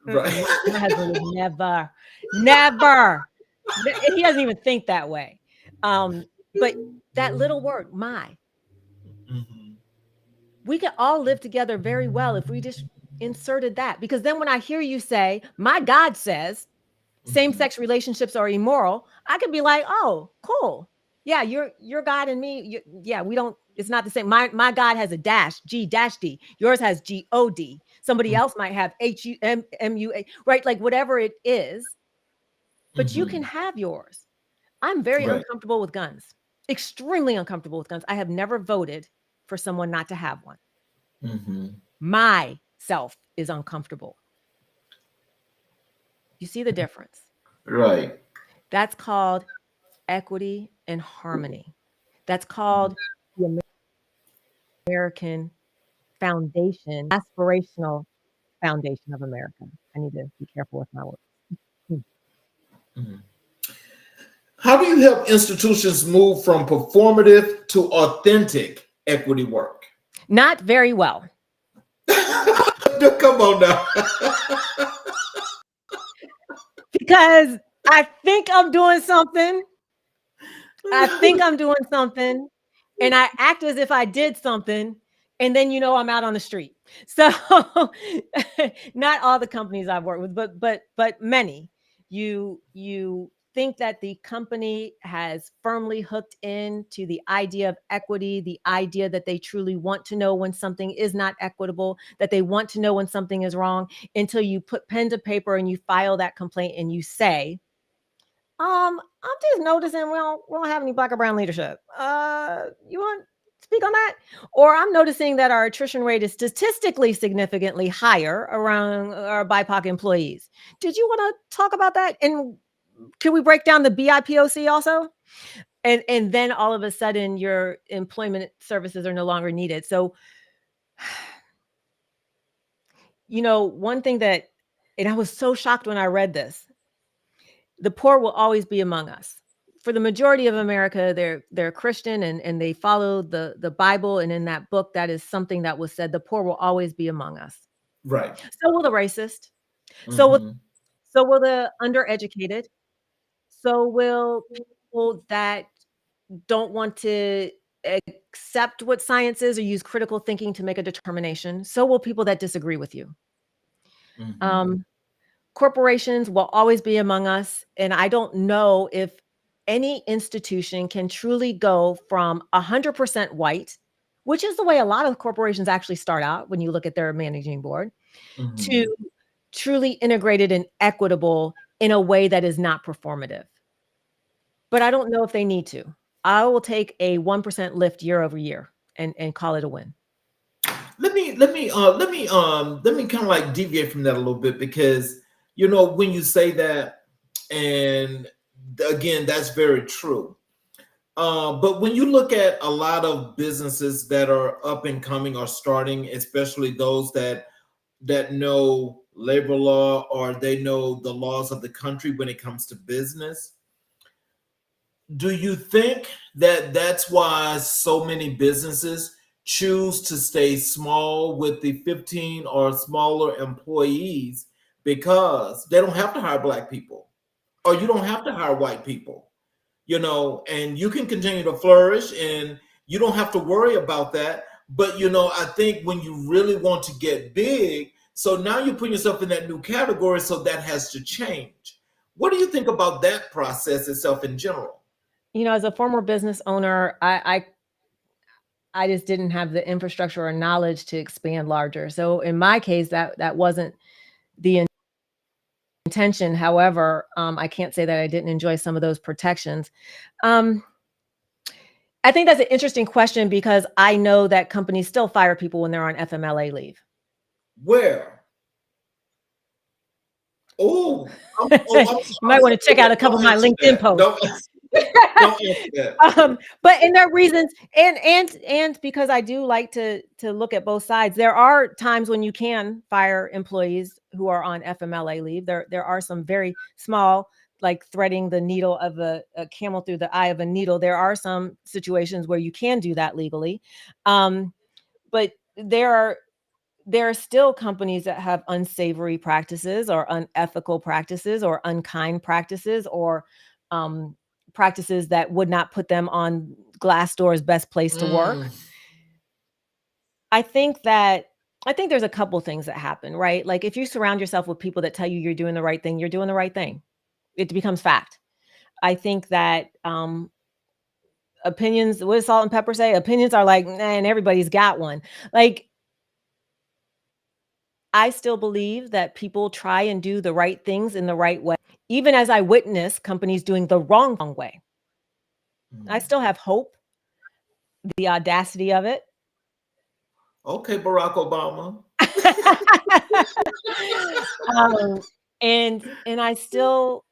Right. My husband would never. He doesn't even think that way. But that little word, my, we could all live together very well if we just inserted that. Because then when I hear you say, my God says same-sex relationships are immoral, I could be like, oh, cool. Yeah, your God and me, we don't, it's not the same. My God has a dash, G dash D. Yours has G-O-D. Somebody else might have H-U-M-M-U-A, right? Like whatever it is, but you can have yours. I'm very uncomfortable with guns, extremely uncomfortable with guns. I have never voted for someone not to have one. Myself is uncomfortable. You see the difference? Right. That's called equity and harmony. That's called the American foundation, aspirational foundation of America. I need to be careful with my words. How do you help institutions move from performative to authentic equity work? Not very well. Come on now. Because I think I'm doing something. And I act as if I did something. And then, I'm out on the street. So not all the companies I've worked with, but many. You think that the company has firmly hooked into the idea of equity, the idea that they truly want to know when something is not equitable, that they want to know when something is wrong, until you put pen to paper and you file that complaint and you say, I'm just noticing we don't have any Black or brown leadership. You want to speak on that? Or I'm noticing that our attrition rate is statistically significantly higher around our BIPOC employees. Did you want to talk about that? And can we break down the BIPOC also? And then all of a sudden your employment services are no longer needed. So, one thing that, and I was so shocked when I read this, the poor will always be among us. For the majority of America, they're Christian and they follow the Bible. And in that book, that is something that was said, the poor will always be among us. Right. So will the racist. So will the undereducated. So will people that don't want to accept what science is or use critical thinking to make a determination. So will people that disagree with you. Corporations will always be among us. And I don't know if any institution can truly go from 100% white, which is the way a lot of corporations actually start out when you look at their managing board, to truly integrated and equitable in a way that is not performative. But I don't know if they need to. I will take a 1% lift year over year and call it a win. Let me kind of like deviate from that a little bit, because when you say that, and again, that's very true. But when you look at a lot of businesses that are up and coming or starting, especially those that know labor law or they know the laws of the country when it comes to business, do you think that that's why so many businesses choose to stay small with the 15 or smaller employees, because they don't have to hire Black people, or you don't have to hire white people, and you can continue to flourish and you don't have to worry about that. But, I think when you really want to get big, so now you put yourself in that new category, so that has to change. What do you think about that process itself in general? As a former business owner, I just didn't have the infrastructure or knowledge to expand larger. So in my case, that wasn't the intention. However, I can't say that I didn't enjoy some of those protections. I think that's an interesting question, because I know that companies still fire people when they're on FMLA leave. Where? Oh, You I'm might want to check out a couple of don't my answer LinkedIn that. posts. Don't answer that. But and there are reasons, and because I do like to look at both sides. There are times when you can fire employees who are on FMLA leave. There are some very small, like threading the needle of a camel through the eye of a needle. There are some situations where you can do that legally, but there are still companies that have unsavory practices or unethical practices or unkind practices or um, practices that would not put them on Glassdoor's best place to work. Mm, I think that I think there's a couple things that happen, right? Like if you surround yourself with people that tell you you're doing the right thing, you're doing the right thing. It becomes fact. I think that opinions, what does Salt and Pepper say? Opinions are like, and everybody's got one. Like I still believe that people try and do the right things in the right way, even as I witness companies doing the wrong way. I mm. still have hope, the audacity of it. Okay, Barack Obama. um, and I still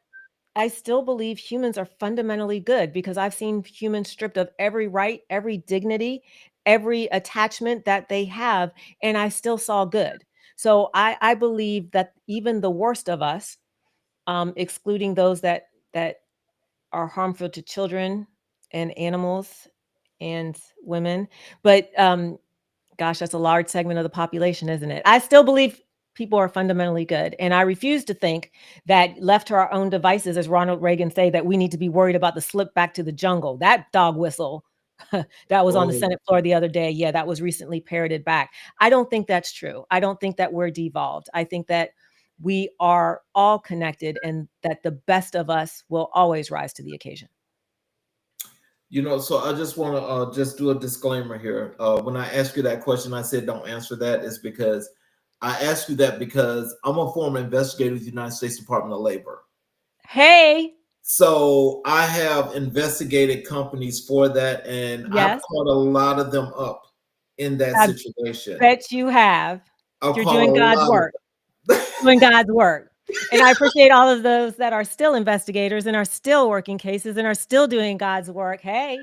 believe humans are fundamentally good because I've seen humans stripped of every right, every dignity, every attachment that they have, and I still saw good. So I believe that even the worst of us, excluding those that are harmful to children and animals and women. But gosh, that's a large segment of the population, isn't it? I still believe people are fundamentally good. And I refuse to think that left to our own devices, as Ronald Reagan say, that we need to be worried about the slip back to the jungle. That dog whistle that was on the Oh, Senate floor the other day. Yeah, that was recently parroted back. I don't think that's true. I don't think that we're devolved. I think that we are all connected and that the best of us will always rise to the occasion. so I just want to just do a disclaimer here. When I asked you that question, I said don't answer that. Is because I asked you that because I'm a former investigator with the United States Department of Labor. Hey, So I have investigated companies for that, and I've yes, caught a lot of them up in that I situation. bet you have. I've You're caught a doing God's lot of work. Doing God's work. And I appreciate all of those that are still investigators and are still working cases and are still doing God's work. Hey,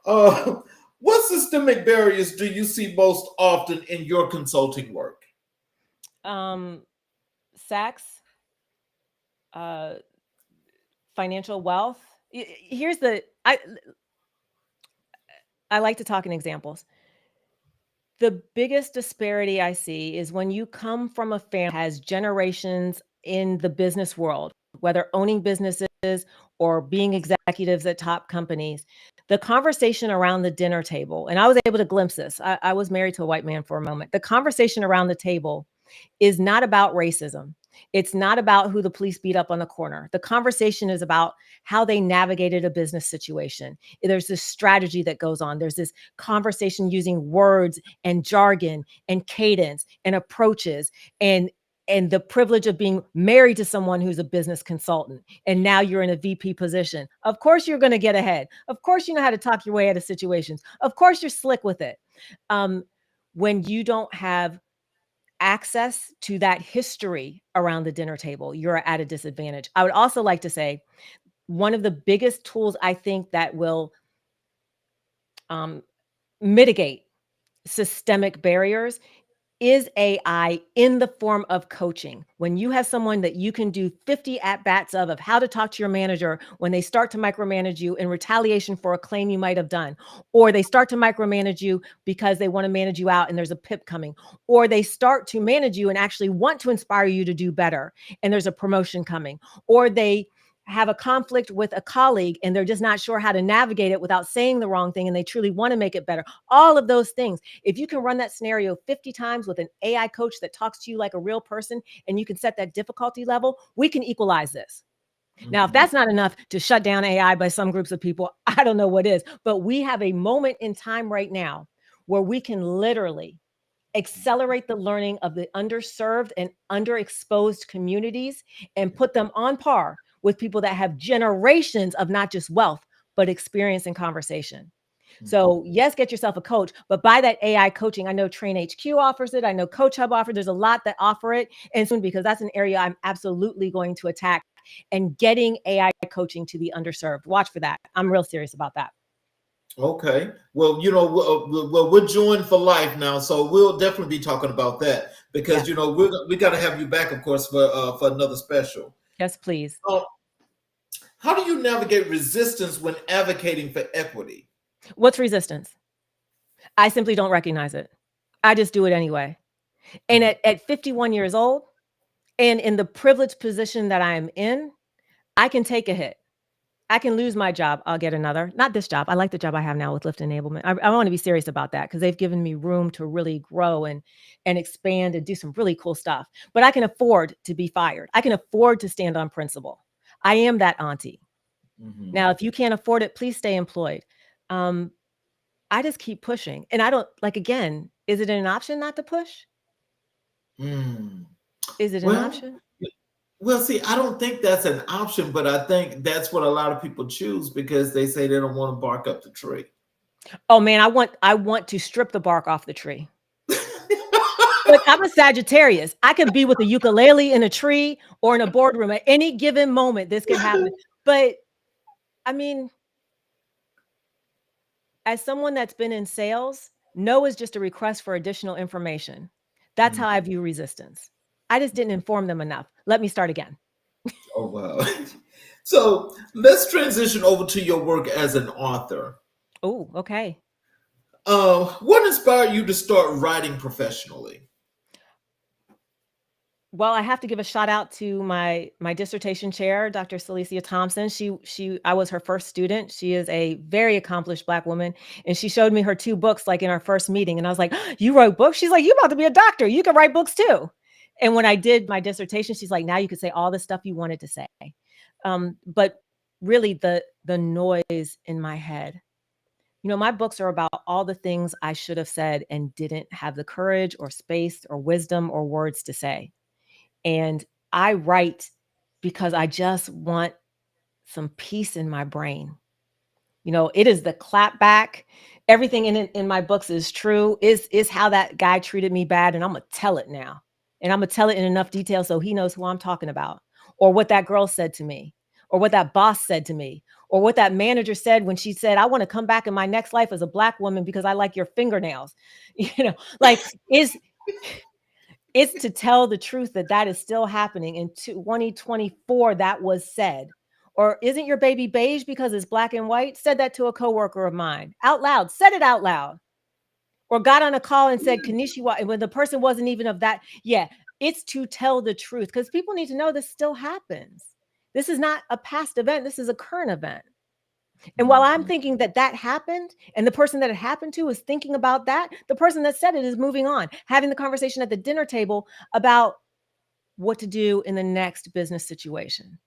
uh, what systemic barriers do you see most often in your consulting work? um, sex, uh, financial wealth. Here's the I like to talk in examples. The biggest disparity I see is when you come from a family that has generations in the business world, whether owning businesses or being executives at top companies. The conversation around the dinner table, and I was able to glimpse this. I was married to a white man for a moment. The conversation around the table is not about racism. It's not about who the police beat up on the corner. The conversation is about how they navigated a business situation. There's this strategy that goes on. There's this conversation using words and jargon and cadence and approaches and the privilege of being married to someone who's a business consultant and now you're in a VP position. Of course you're going to get ahead. Of course you know how to talk your way out of situations. Of course you're slick with it. When you don't have access to that history around the dinner table, you're at a disadvantage. I would also like to say one of the biggest tools I think that will um, mitigate systemic barriers is AI in the form of coaching. When you have someone that you can do 50 at bats of how to talk to your manager when they start to micromanage you in retaliation for a claim you might have done, or they start to micromanage you because they want to manage you out and there's a PIP coming, or they start to manage you and actually want to inspire you to do better and there's a promotion coming, or they have a conflict with a colleague and they're just not sure how to navigate it without saying the wrong thing and they truly want to make it better. All of those things. If you can run that scenario 50 times with an AI coach that talks to you like a real person and you can set that difficulty level, we can equalize this. Now, if Mhm. that's not enough to shut down AI by some groups of people, I don't know what is. But we have a moment in time right now where we can literally accelerate the learning of the underserved and underexposed communities and put them on par with people that have generations of not just wealth, but experience and conversation. So yes, get yourself a coach, but buy that AI coaching. I know Train HQ offers it. I know Coach Hub offers. There's a lot that offer it, and soon, because that's an area I'm absolutely going to attack, and getting AI coaching to the underserved. Watch for that. I'm real serious about that. Okay. Well, we're joined for life now, so we'll definitely be talking about that because we got to have you back, of course, for another special. Yes, please. How do you navigate resistance when advocating for equity? What's resistance? I simply don't recognize it. I just do it anyway. And at 51 years old, and in the privileged position that I'm in, I can take a hit. I can lose my job. I'll get another. Not this job. I like the job I have now with Lyft Enablement. I want to be serious about that because they've given me room to really grow and expand and do some really cool stuff. But I can afford to be fired. I can afford to stand on principle. I am that auntie. Now, if you can't afford it, please stay employed. I just keep pushing. And I don't, like, again, is it an option not to push? Is it an option? Well, see, I don't think that's an option, but I think that's what a lot of people choose because they say they don't want to bark up the tree. Oh man, I want to strip the bark off the tree. Look, I'm a Sagittarius. I can be with a ukulele in a tree or in a boardroom at any given moment. This can happen. But I mean, as someone that's been in sales, no is just a request for additional information. That's how I view resistance. I just didn't inform them enough. Let me start again. Oh, wow. So let's transition over to your work as an author. Oh, okay. What inspired you to start writing professionally? Well, I have to give a shout out to my dissertation chair, Dr. Celicia Thompson. I was her first student. She is a very accomplished Black woman, and she showed me her 2 books like in our first meeting, and I was like, "You wrote books?" She's like, "You about to be a doctor. You can write books too." And when I did my dissertation, she's like, "Now you can say all the stuff you wanted to say." But really, the noise in my head. My books are about all the things I should have said and didn't have the courage or space or wisdom or words to say. And I write because I just want some peace in my brain. It is the clap back. Everything in my books is true, is how that guy treated me bad. And I'm going to tell it now. And I'm going to tell it in enough detail so he knows who I'm talking about, or what that girl said to me, or what that boss said to me, or what that manager said when she said, "I want to come back in my next life as a Black woman because I like your fingernails." Like it's to tell the truth that is still happening in 2024. That was said. Or isn't your baby beige because it's black and white? Said that to a coworker of mine out loud, said it out loud. Or got on a call and said konnichiwa, and when the person wasn't even of that. Yeah, it's to tell the truth because people need to know this still happens. This is not a past event. This is a current event. And while I'm thinking that happened, and the person that it happened to is thinking about that, the person that said it is moving on, having the conversation at the dinner table about what to do in the next business situation.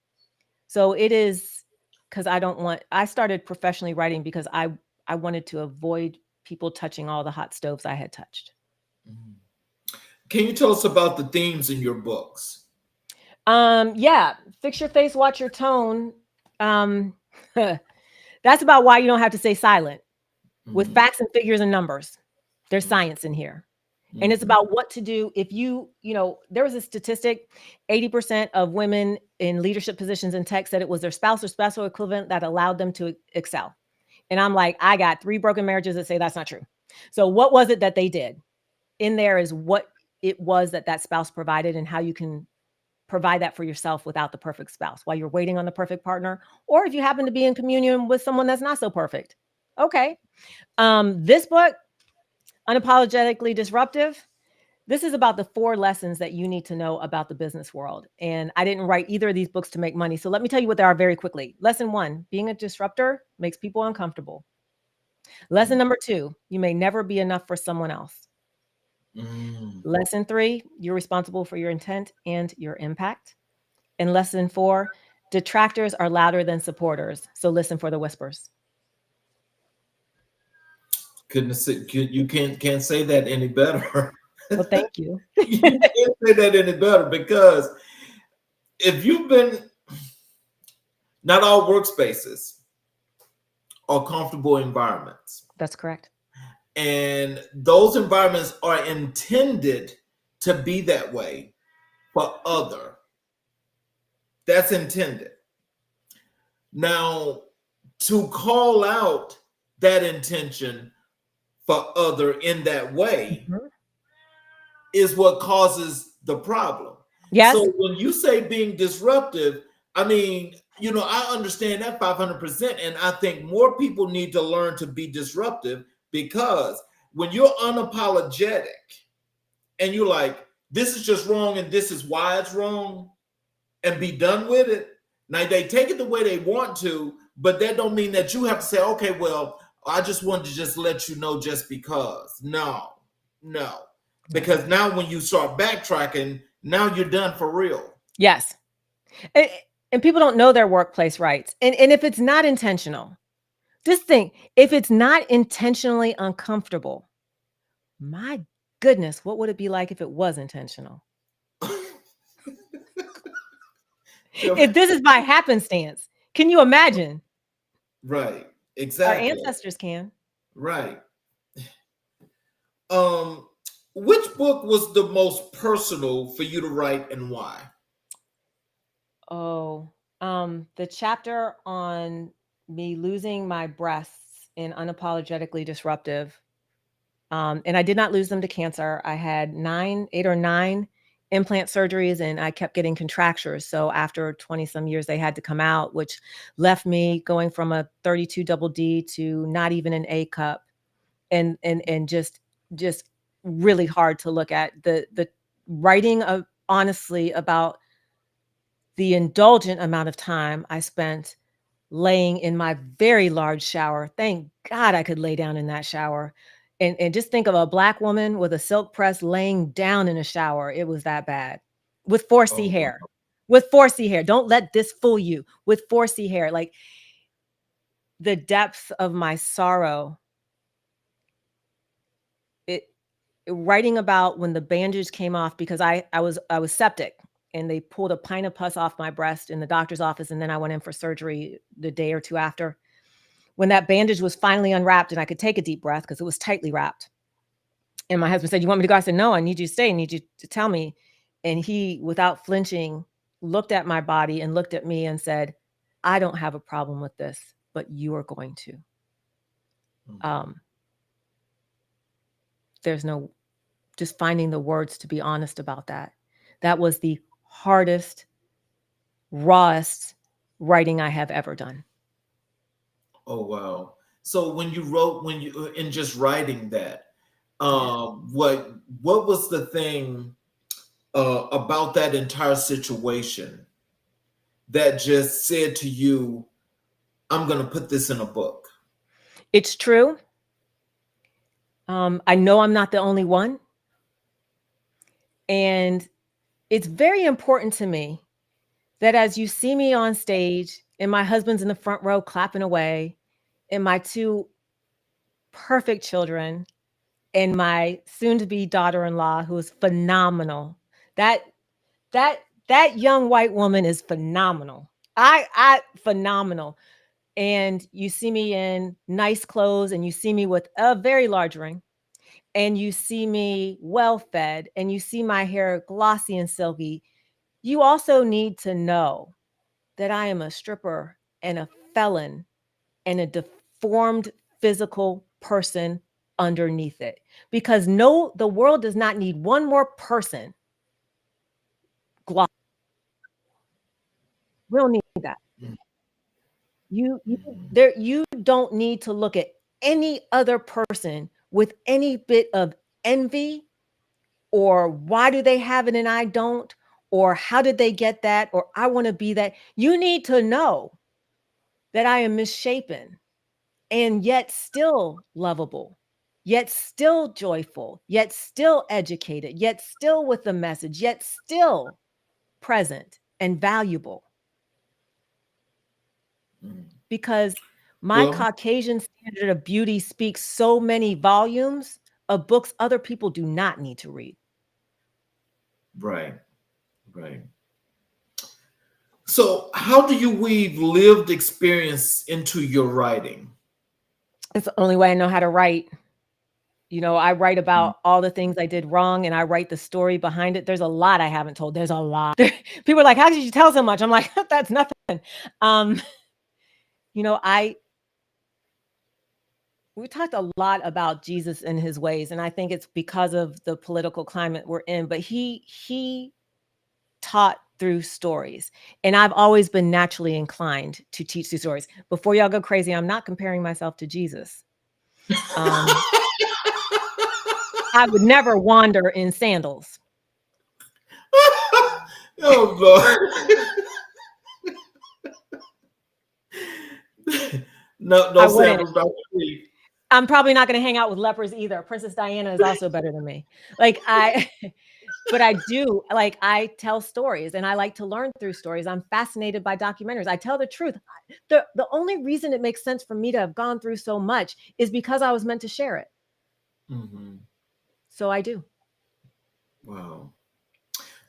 So it is because I started professionally writing because I wanted to avoid people touching all the hot stoves I had touched. Can you tell us about the themes in your books? Yeah. Fix your face, watch your tone. That's about why you don't have to stay silent with facts and figures and numbers. There's science in here. And it's about what to do if there was a statistic, 80% of women in leadership positions in tech said it was their spouse or spousal equivalent that allowed them to excel. And I'm like, I got 3 broken marriages that say that's not true. So what was it that they did? In there is what it was that spouse provided and how you can provide that for yourself without the perfect spouse while you're waiting on the perfect partner, or if you happen to be in communion with someone that's not so perfect. Okay. This book, Unapologetically Disruptive, this is about the 4 lessons that you need to know about the business world. And I didn't write either of these books to make money. So let me tell you what they are very quickly. Lesson 1, being a disruptor makes people uncomfortable. Lesson number 2, you may never be enough for someone else. Lesson 3, you're responsible for your intent and your impact. And lesson 4, detractors are louder than supporters. So listen for the whispers. You can't say that any better. Well, thank you. You can't say that any better because if you've been, not all workspaces are comfortable environments. That's correct. And those environments are intended to be that way for other. That's intended. Now, to call out that intention for other in that way Mhm. is what causes the problem. So Yes. when you say being disruptive, I mean, I understand that 500%. And I think more people need to learn to be disruptive, because when you're unapologetic and you're like, this is just wrong and this is why it's wrong, and be done with it. Now they take it the way they want to, but that don't mean that you have to say, okay, well, I just wanted to just let you know just because. No, no. Yes. Because now when you start backtracking, now you're done for real. Yes. And, and people don't know their workplace rights. And if it's not intentional, just think, if it's not intentionally uncomfortable, my goodness, what would it be like if it was intentional? If this is by happenstance, can you imagine? Right. Our Exactly. ancestors can. Right. Um, which book was the most personal for you to write, and why? Oh, the chapter on me losing my breasts in Unapologetically Disruptive. And I did not lose them to cancer. I had 8 or 9 implant surgeries, and I kept getting contractures. So after 20 some years, they had to come out, which left me going from a 32 double D to not even an A cup, and just really hard to look at. The writing of honestly about the indulgent amount of time I spent laying in my very large shower. Thank God I could lay down in that shower. And just think of a Black woman with a silk press laying down in a shower. It was that bad. With 4C Oh, wow. hair. With 4C hair. Don't let this fool you. With 4C hair. Like, the depth of my sorrow. It writing about when the bandage came off, because I was septic, and they pulled a pint of pus off my breast in the doctor's office, and then I went in for surgery the day or two after. When that bandage was finally unwrapped and I could take a deep breath because it was tightly wrapped. And my husband said, "You want me to go?" I said, "No, I need you to stay. I need you to tell me." And he, without flinching, looked at my body and looked at me and said, "I don't have a problem with this, but you are going to." There's no, just finding the words to be honest about that. That was the hardest, rawest writing I have ever done. Oh, wow. So when you in just writing that, what was the thing about that entire situation that just said to you, I'm going to put this in a book? It's true. I know I'm not the only one. And it's very important to me that as you see me on stage and my husband's in the front row clapping away, and my 2 perfect children, and my soon-to-be daughter-in-law, who is phenomenal. That that that young white woman is phenomenal. I phenomenal. And you see me in nice clothes, and you see me with a very large ring, and you see me well-fed, and you see my hair glossy and silky. You also need to know that I am a stripper and a felon and a deformed physical person underneath it. Because no, the world does not need one more person. We don't need that. You don't need to look at any other person with any bit of envy, or why do they have it and I don't, or how did they get that, or I want to be that. You need to know that I am misshapen, and yet still lovable, yet still joyful, yet still educated, yet still with the message, yet still present and valuable. Because my Well, Caucasian standard of beauty speaks so many volumes of books other people do not need to read. right, right. So how do you weave lived experience into your writing? It's the only way I know how to write. I write Mm. about all the things I did wrong and I write the story behind it. There's a lot I haven't told. There's a lot. People are like, how did you tell so much? I'm like, that's nothing. Um, you know, I we talked a lot about Jesus and his ways, and I think it's because of the political climate we're in, but he taught through stories. And I've always been naturally inclined to teach through stories. Before y'all go crazy, I'm not comparing myself to Jesus. Um, I would never wander in sandals. Oh Lord. No, I no wouldn't. sandals, Dr. Lee. I'm probably not going to hang out with lepers either. Princess Diana is also better than me. Like but I do, like, I tell stories and I like to learn through stories. I'm fascinated by documentaries. I tell the truth. The only reason it makes sense for me to have gone through so much is because I was meant to share it. Mhm. So I do. wow.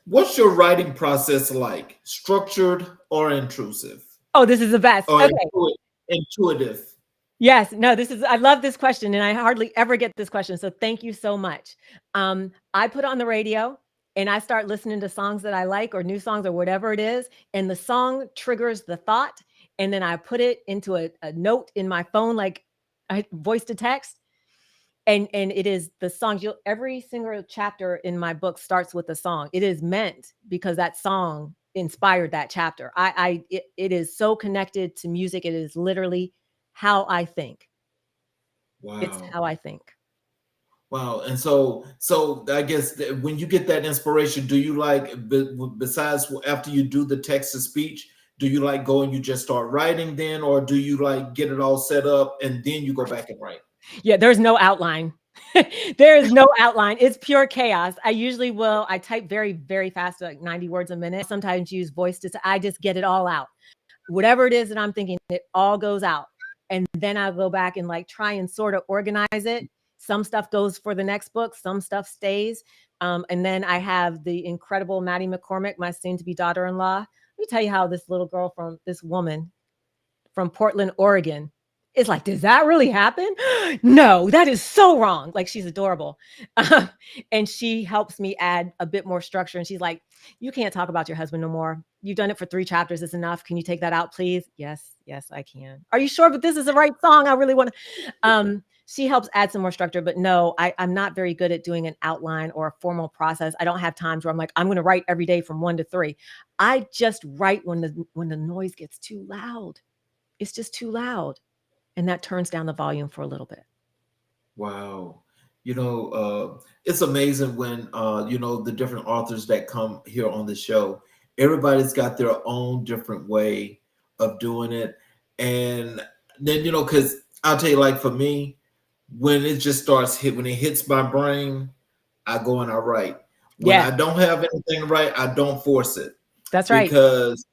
What's your writing process like? Structured or intrusive? Oh, this is the best. Or Okay. intuitive? Yes. No, I love this question and I hardly ever get this question. So thank you so much. I put on the radio and I start listening to songs that I like or new songs or whatever it is. And the song triggers the thought. And then I put it into a note in my phone, like I voice to text. And it is the songs. Every single chapter in my book starts with a song. It is meant because that song inspired that chapter. It is so connected to music. It is literally how I think. It's Wow. how I think. Wow. And so I guess when you get that inspiration, do you like, besides after you do the text to speech, do you like go and you just start writing then, or do you like get it all set up and then you go back and write? Yeah, there's no outline. There is no outline. It's pure chaos. I type very, very fast, like 90 words a minute. Sometimes use voice to, I just get it all out. Whatever it is that I'm thinking, it all goes out. And then I'll go back and like try and sort of organize it. Some stuff goes for the next book, some stuff stays. And then I have the incredible Maddie McCormick, my soon to be daughter in law. Let me tell you how this woman from Portland, Oregon, is like, does that really happen? No, that is so wrong. Like, she's adorable. And she helps me add a bit more structure. And she's like, you can't talk about your husband no more. You've done it for 3 chapters. It's enough. Can you take that out, please? Yes, I can. Are you sure? But this is the right song. I really want to. She helps add some more structure, but no, I'm not very good at doing an outline or a formal process. I don't have times where I'm like, I'm going to write every day from 1 to 3. I just write when the noise gets too loud. It's just too loud. And that turns down the volume for a little bit. Wow. It's amazing when, the different authors that come here on the show, everybody's got their own different way of doing it. And then, because I'll tell you, like for me, when it just when it hits my brain, I go and I write. When Yeah, I don't have anything to write, I don't force it that's right. because,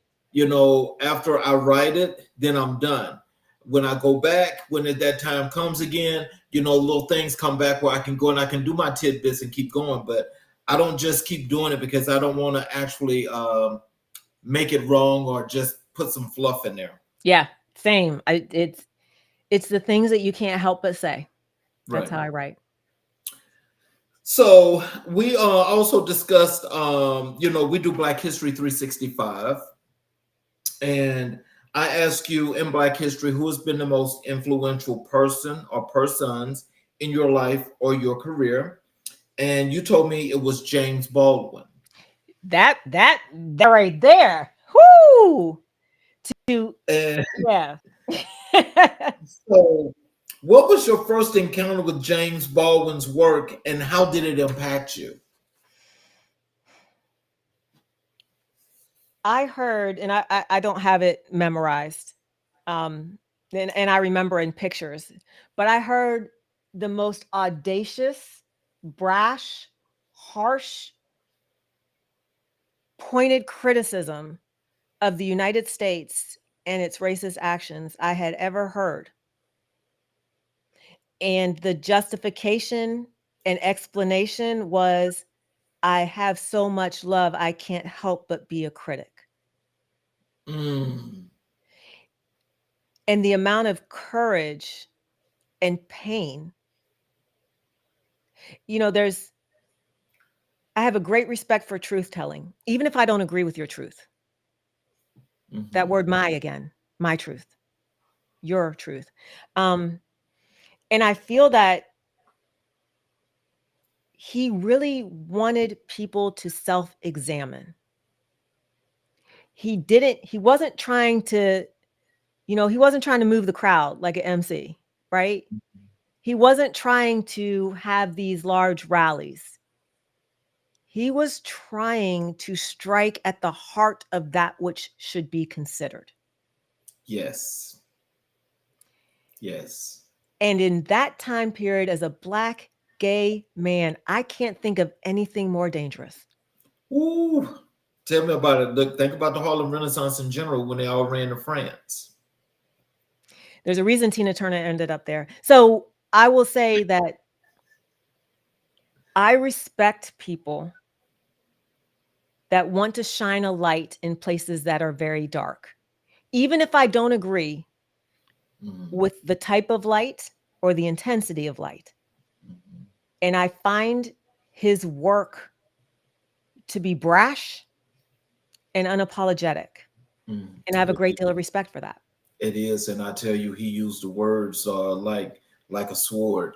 after I write it, then I'm done. When I go back, that time comes again, little things come back where I can go and I can do my tidbits and keep going. But I don't just keep doing it because I don't want to actually make it wrong or just put some fluff in there. Yeah, same. It's the things that you can't help but say. That's Right. how I write. So we also discussed, we do Black History 365. And I ask you in Black history, who has been the most influential person or persons in your life or your career? And you told me it was James Baldwin. That right there. Whoo! And Yeah. so, what was your first encounter with James Baldwin's work and how did it impact you? I heard, and I don't have it memorized. And I remember in pictures, but I heard the most audacious, brash, harsh, pointed criticism of the United States and its racist actions I had ever heard. And the justification and explanation was, I have so much love, I can't help but be a critic. Mm. And the amount of courage and pain. You know, I have a great respect for truth telling, even if I don't agree with your truth. That word my again, my truth, your truth. And I feel that he really wanted people to self-examine. He wasn't trying to, he wasn't trying to move the crowd like an MC, right? He wasn't trying to have these large rallies. He was trying to strike at the heart of that which should be considered. Yes. Yes. And in that time period, as a Black gay man, I can't think of anything more dangerous. Ooh, tell me about it. Look, think about the Harlem Renaissance in general when they all ran to France. There's a reason Tina Turner ended up there. So I will say that I respect people that want to shine a light in places that are very dark. Even if I don't agree with the type of light or the intensity of light. And I find his work to be brash and unapologetic. And I have a great deal of respect for that. It is, and I tell you, he used the words like a sword.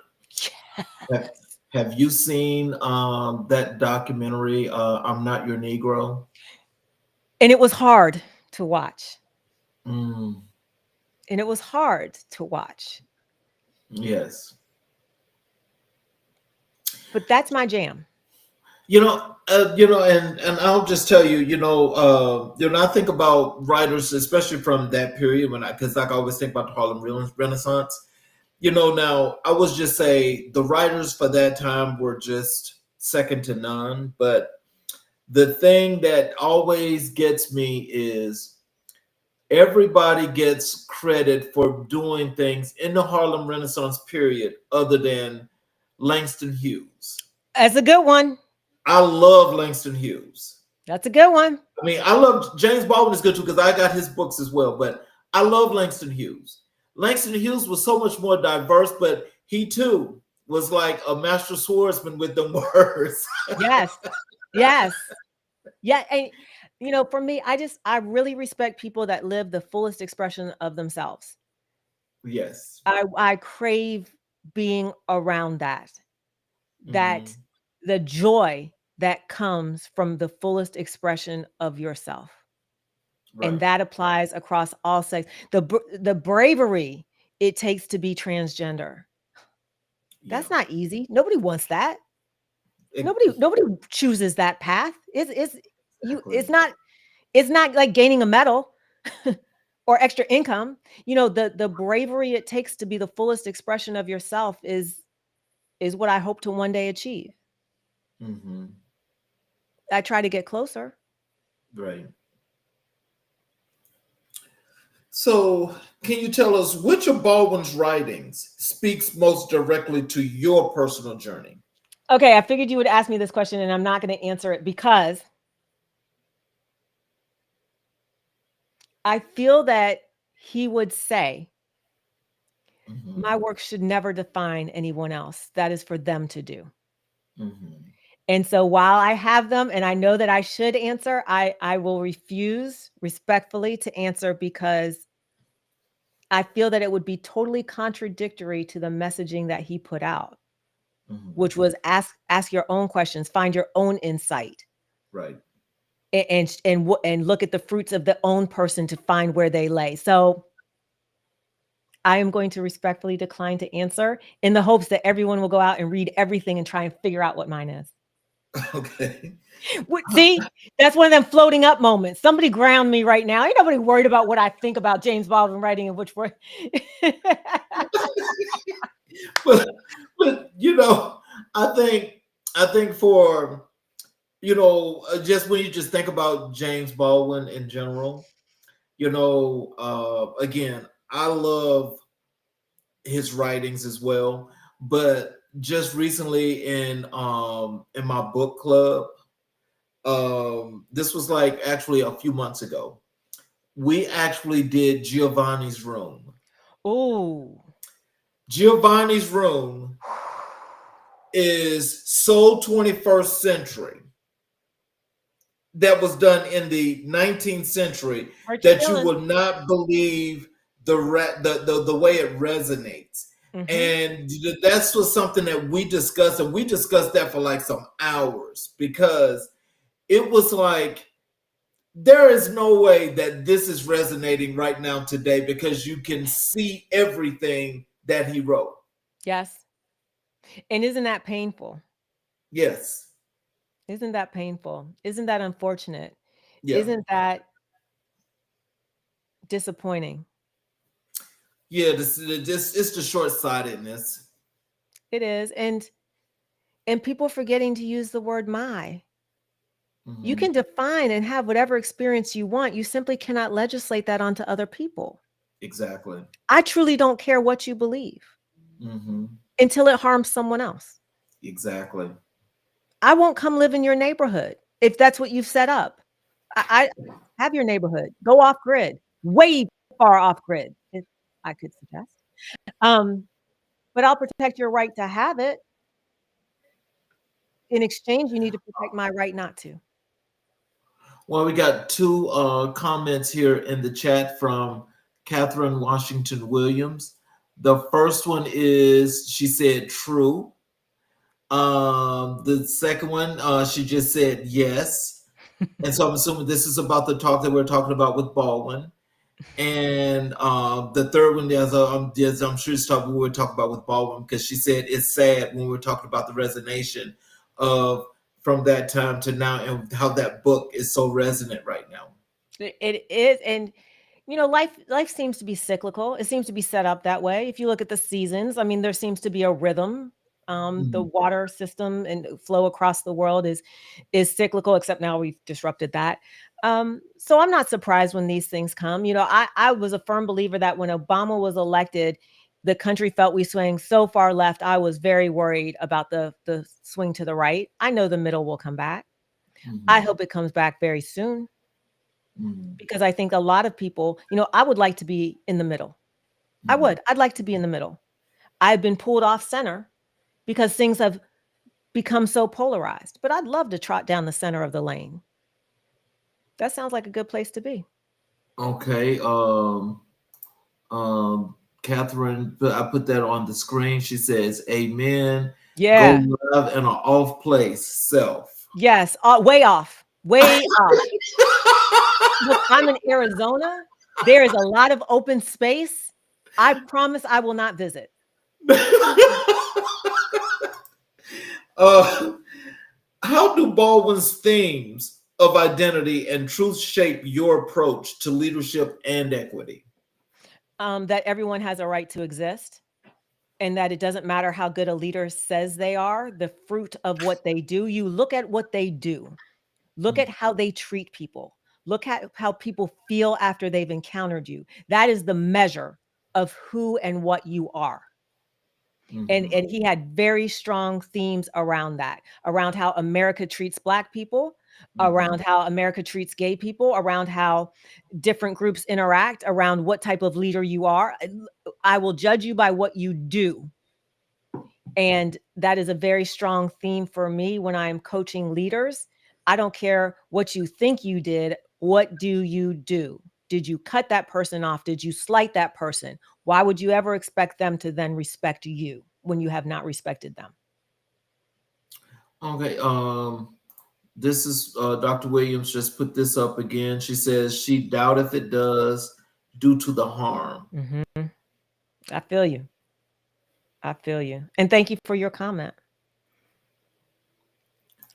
Have you seen that documentary, I'm Not Your Negro? And it was hard to watch. Mm, And it was hard to watch. yes. But that's my jam. And I'll just tell you, I think about writers, especially from that period because like I always think about the Harlem Renaissance. Now I would just say the writers for that time were just second to none. But the thing that always gets me is everybody gets credit for doing things in the Harlem Renaissance period other than Langston Hughes. That's a good one. I love Langston Hughes. That's a good one. I mean, I love James Baldwin is good too because I got his books as well, but I love Langston Hughes. Langston Hughes was so much more diverse, but he too was like a master swordsman with the words. Yes. Yes. Yeah. And, for me, I really respect people that live the fullest expression of themselves. Yes. I crave being around that the joy that comes from the fullest expression of yourself. Right. And that applies across all sex. The bravery it takes to be transgender. That's not easy. Nobody wants that. Nobody chooses that path. It's not like gaining a medal or extra income. The bravery it takes to be the fullest expression of yourself is what I hope to one day achieve. I try to get closer. Right. So, can you tell us which of Baldwin's writings speaks most directly to your personal journey? Okay, I figured you would ask me this question, and I'm not going to answer it because I feel that he would say, my work should never define anyone else. That is for them to do. And so while I have them and I know that I should answer, I will refuse respectfully to answer because I feel that it would be totally contradictory to the messaging that he put out, which was ask your own questions, find your own insight. Right. And look at the fruits of the own person to find where they lay. So I am going to respectfully decline to answer in the hopes that everyone will go out and read everything and try and figure out what mine is. Okay. See, that's one of them floating up moments. Somebody ground me right now. Ain't nobody worried about what I think about James Baldwin writing and which word. but I think for just when you just think about James Baldwin in general, again, I love his writings as well. But just recently in my book club, this was like actually a few months ago, we actually did Giovanni's Room. Oh, Giovanni's Room is so 21st century that was done in the 19th century Hurt your that you feelings. will not believe the way it resonates. Mm-hmm. And that's was something that we discussed, and we discussed that for like some hours because it was like there is no way that this is resonating right now today because you can see everything that he wrote. Yes. And isn't that painful? Yes. Isn't that painful? Isn't that unfortunate? Yeah. Isn't that disappointing? Yeah. This it's the short sightedness. It is. And people forgetting to use the word my. You Hmm. can define and have whatever experience you want. You simply cannot legislate that onto other people. Exactly. I truly don't care what you believe Hmm. until it harms someone else. Exactly. I won't come live in your neighborhood if that's what you've set up. I have your neighborhood. Go off grid, way far off grid, if I could suggest. Um, but I'll protect your right to have it. In exchange, you need to protect my right not to. Well, we got two comments here in the chat from Catherine Washington Williams. The first one is she said true. The second one, she just said yes. And so I'm assuming this is about the talk that we're talking about with Baldwin. And the third one, yes, I'm sure it's talking we were talking about with Baldwin because she said it's sad when we were talking about the resonation of from that time to now and how that book is so resonant right now. It is, and life seems to be cyclical. It seems to be set up that way. If you look at the seasons, I mean, there seems to be a rhythm. The Mhm. water system and flow across the world is cyclical, except now we've disrupted that. So I'm not surprised when these things come. I was a firm believer that when Obama was elected, the country felt we swing so far left. I was very worried about the swing to the right. I know the middle will come back. I Mhm. hope it comes back very soon Mhm. because I think a lot of people, I would like to be in the middle. I Mhm. would. I'd like to be in the middle. I've been pulled off center because things have become so polarized, but I'd love to trot down the center of the lane. That sounds like a good place to be. Okay. Um, Catherine, I put that on the screen. She says, "Amen." Go Yeah. live in an off place self. Yes. Way off. Way off. Look, I'm in Arizona. There is a lot of open space. I promise I will not visit. uh, how do Baldwin's themes of identity and truth shape your approach to leadership and equity? That everyone has a right to exist and that it doesn't matter how good a leader says they are, the fruit of what they do. You look at what they do. Look at how they treat people. Look at how people feel after they've encountered you. That is the measure of who and what you are. Mhm. And he had very strong themes around that, around how America treats Black people, Mhm. around how America treats gay people, around how different groups interact, around what type of leader you are. I will judge you by what you do. And that is a very strong theme for me when I'm coaching leaders. I don't care what you think you did. What do you do? Did you cut that person off? Did you slight that person? Why would you ever expect them to then respect you when you have not respected them? Okay. This is Dr. Williams just put this up again. She says she doubt if it does due to the harm. Mhm. I feel you. I feel you. And thank you for your comment.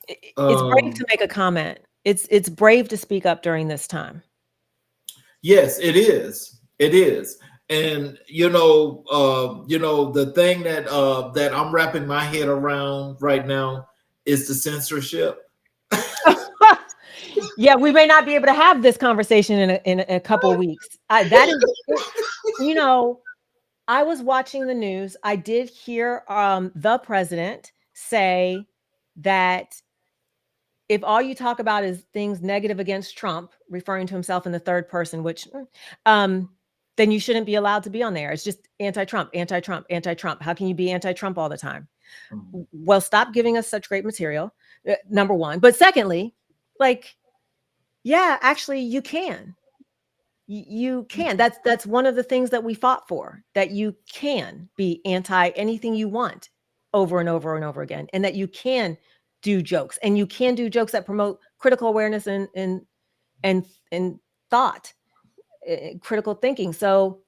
It's brave Um, to make a comment. It's brave to speak up during this time. yes, it is. It is. And the thing that I'm wrapping my head around right now is the censorship. Yeah, we may not be able to have this conversation in a couple weeks. That is, you know, I was watching the news. I did hear the president say that if all you talk about is things negative against Trump, referring to himself in the third person, which then you shouldn't be allowed to be on there. It's just anti-Trump, anti-Trump, anti-Trump. How can you be anti-Trump all the time? Well, stop giving us such great material, number one. But secondly, like, yeah, actually, you can. You can. That's one of the things that we fought for, that you can be anti anything you want over and over and over again, and that you can do jokes, and you can do jokes that promote critical awareness and thought, critical thinking. So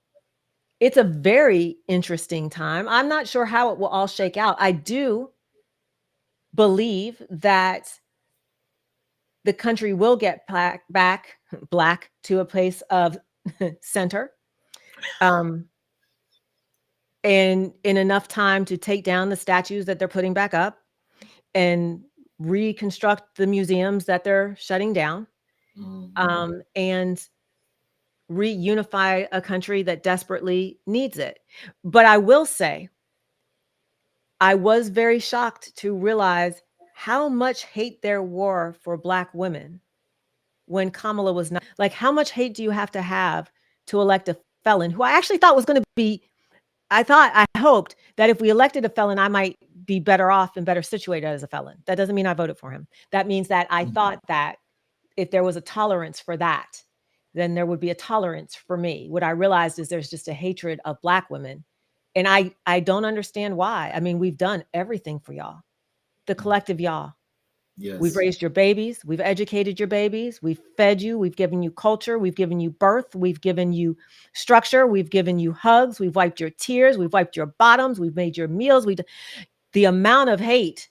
it's a very interesting time. I'm not sure how it will all shake out. I do believe that the country will get back black to a place of center, and in enough time to take down the statues that they're putting back up and reconstruct the museums that they're shutting down, and reunify a country that desperately needs it. But I will say, I was very shocked to realize how much hate there were for Black women when Kamala was not. Like, how much hate do you have to elect a felon who I actually thought was going to be, I hoped that if we elected a felon, I might be better off and better situated as a felon. That doesn't mean I voted for him. That means that I thought that if there was a tolerance for that, then there would be a tolerance for me. What I realized is there's just a hatred of Black women. And I don't understand why. I mean, we've done everything for y'all, the collective y'all. Yes. We've raised your babies. We've educated your babies. We've fed you. We've given you culture. We've given you birth. We've given you structure. We've given you hugs. We've wiped your tears. We've wiped your bottoms. We've made your meals. The amount of hate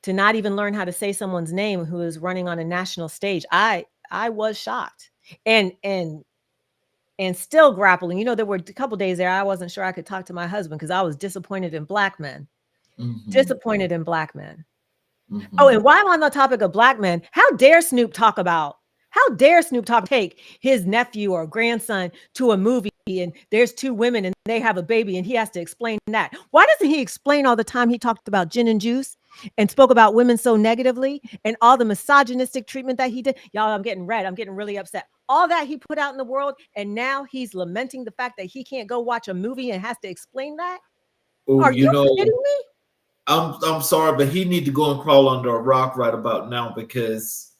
to not even learn how to say someone's name who is running on a national stage. I was shocked and still grappling. You know, there were a couple days there I wasn't sure I could talk to my husband because I was disappointed in Black men. Disappointed in Black men. Oh, and while I'm on the topic of Black men, how dare Snoop take his nephew or grandson to a movie and there's two women and they have a baby and he has to explain that? Why doesn't he explain all the time he talked about gin and juice and spoke about women so negatively and all the misogynistic treatment that he did? Y'all, I'm getting red. I'm getting really upset. All that he put out in the world, and now he's lamenting the fact that he can't go watch a movie and has to explain that? Oh, Are you kidding me? I'm sorry, but he need to go and crawl under a rock right about now because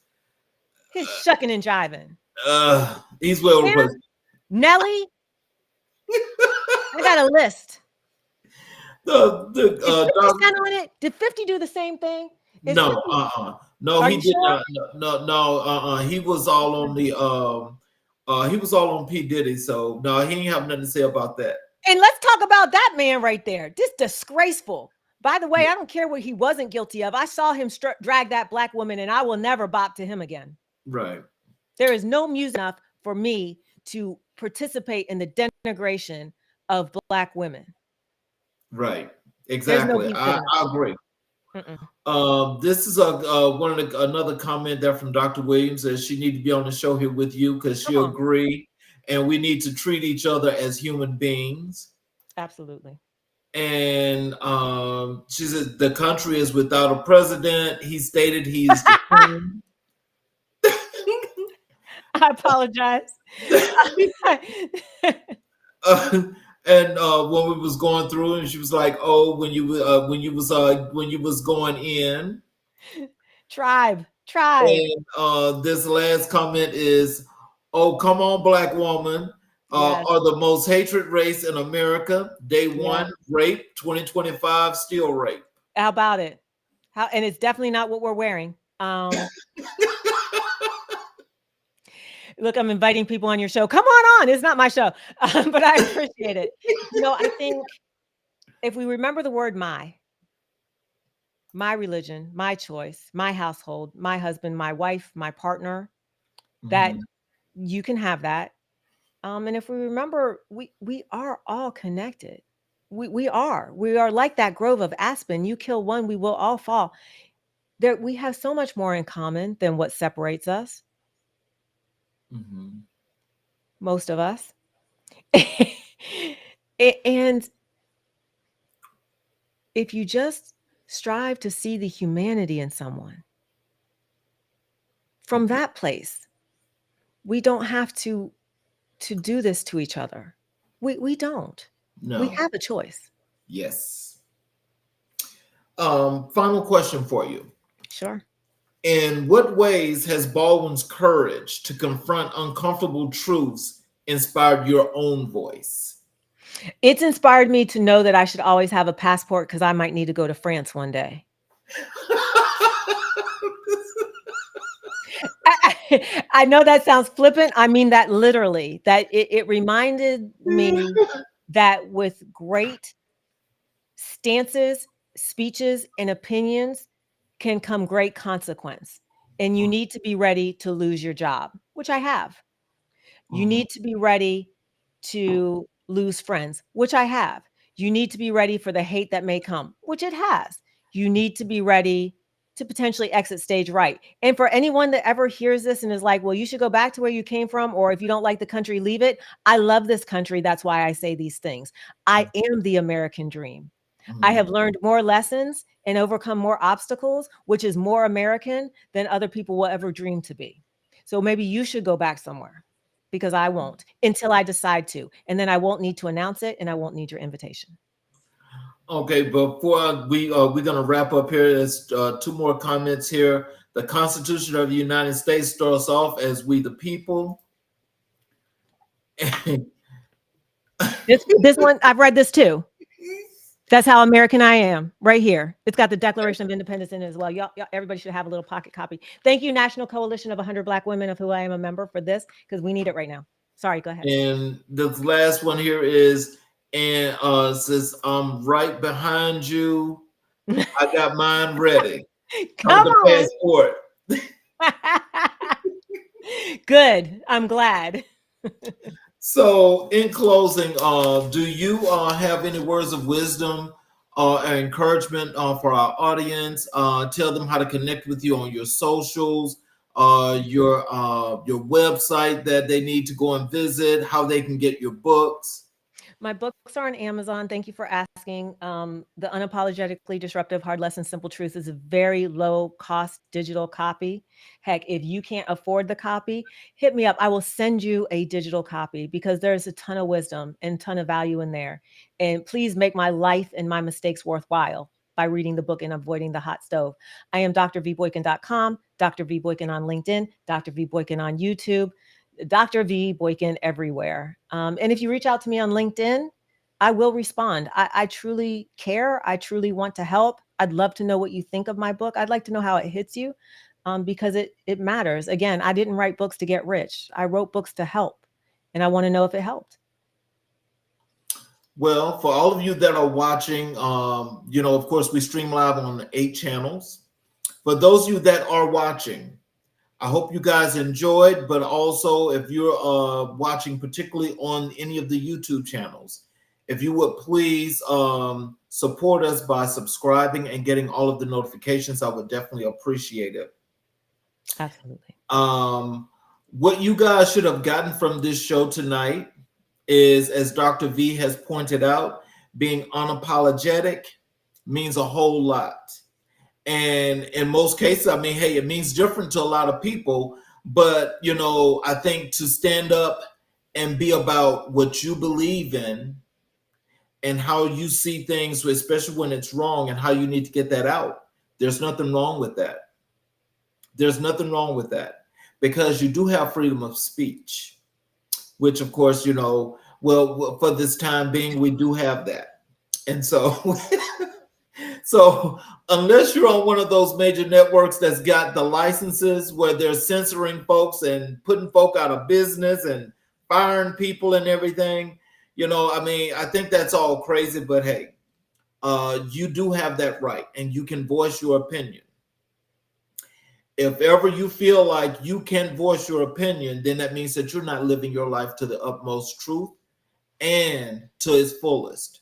he's shucking and jiving. He's well replaced. Nelly, I got a list. Did 50 on it? Did 50 do the same thing? No, he did not. No, he was all on the he was all on P. Diddy, so no, he ain't have nothing to say about that. And let's talk about that man right there. This disgraceful. By the way, I don't care what he wasn't guilty of. I saw him drag that Black woman, and I will never bop to him again. Right. There is no music enough for me to participate in the denigration of Black women. Right. Exactly. No I agree. This is another comment there from Dr. Williams that she need to be on the show here with you because she agree, and we need to treat each other as human beings. Absolutely. And she said the country is without a president. He stated he's I apologize. And when we was going through, and she was like, "Oh, when you was going in, tribe." And this last comment is, "Oh, come on, Black woman." Yes. Are the most hatred race in America. Day one, rape. 2025, still rape. How about it? And it's definitely not what we're wearing. Look, I'm inviting people on your show. Come on. It's not my show, but I appreciate it. You know, I think if we remember the word my religion, my choice, my household, my husband, my wife, my partner, that you can have that. And if we remember, we are all connected. We are like that grove of aspen. You kill one, we will all fall. We have so much more in common than what separates us. Most of us. And if you just strive to see the humanity in someone, from that place, we don't have to do this to each other. We don't. We No. have a choice. Yes. Final question for you. Sure. In what ways has Baldwin's courage to confront uncomfortable truths inspired your own voice? It's inspired me to know that I should always have a passport because I might need to go to France one day. I know that sounds flippant. I mean that literally, that it reminded me that with great stances, speeches, and opinions can come great consequence. And you need to be ready to lose your job, which I have. You need to be ready to lose friends, which I have. You need to be ready for the hate that may come, which it has. You need to be ready to potentially exit stage right. And for anyone that ever hears this and is like, well, you should go back to where you came from, or if you don't like the country, leave it. I love this country. That's why I say these things. I am the American dream. I have learned more lessons and overcome more obstacles, which is more American than other people will ever dream to be. So maybe you should go back somewhere, because I won't until I decide to. And then I won't need to announce it and I won't need your invitation. Okay, before we're gonna wrap up here, there's two more comments here. The Constitution of the United States starts off as "We the people." This one, I've read this too. That's how American I am, right here. It's got the Declaration of Independence in it as well. Y'all, everybody should have a little pocket copy. Thank you, National Coalition of 100 Black Women, of who I am a member, for this, because we need it right now. Sorry, go ahead. And the last one here is, and says, "I'm right behind you. I got mine ready. Come on. Passport." Good. I'm glad. So, in closing, do you have any words of wisdom or encouragement for our audience? Tell them how to connect with you on your socials, your website that they need to go and visit, how they can get your books. My books are on Amazon. Thank you for asking. The Unapologetically Disruptive Hard Lessons, Simple Truth is a very low cost digital copy. Heck, if you can't afford the copy, hit me up. I will send you a digital copy, because there's a ton of wisdom and ton of value in there. And please make my life and my mistakes worthwhile by reading the book and avoiding the hot stove. I am drvboykin.com, Dr. V Boykin on LinkedIn, Dr. V Boykin on YouTube, Dr. V Boykin everywhere. And if you reach out to me on LinkedIn, I will respond. I truly care. I truly want to help. I'd love to know what you think of my book. I'd like to know how it hits you, because it matters. Again, I didn't write books to get rich. I wrote books to help, and I want to know if it helped. Well, for all of you that are watching, of course, we stream live on 8 channels. For those of you that are watching, I hope you guys enjoyed, but also if you're watching particularly on any of the YouTube channels, if you would please support us by subscribing and getting all of the notifications, I would definitely appreciate it. Absolutely. What you guys should have gotten from this show tonight is, as Dr. V has pointed out, being unapologetic means a whole lot. And in most cases, I mean, hey, it means different to a lot of people. But, I think to stand up and be about what you believe in and how you see things, especially when it's wrong, and how you need to get that out, there's nothing wrong with that. There's nothing wrong with that, because you do have freedom of speech, which, of course, well, for this time being, we do have that. And so... So unless you're on one of those major networks that's got the licenses where they're censoring folks and putting folk out of business and firing people and everything, I think that's all crazy. But hey, you do have that right, and you can voice your opinion. If ever you feel like you can voice your opinion, then that means that you're not living your life to the utmost truth and to its fullest.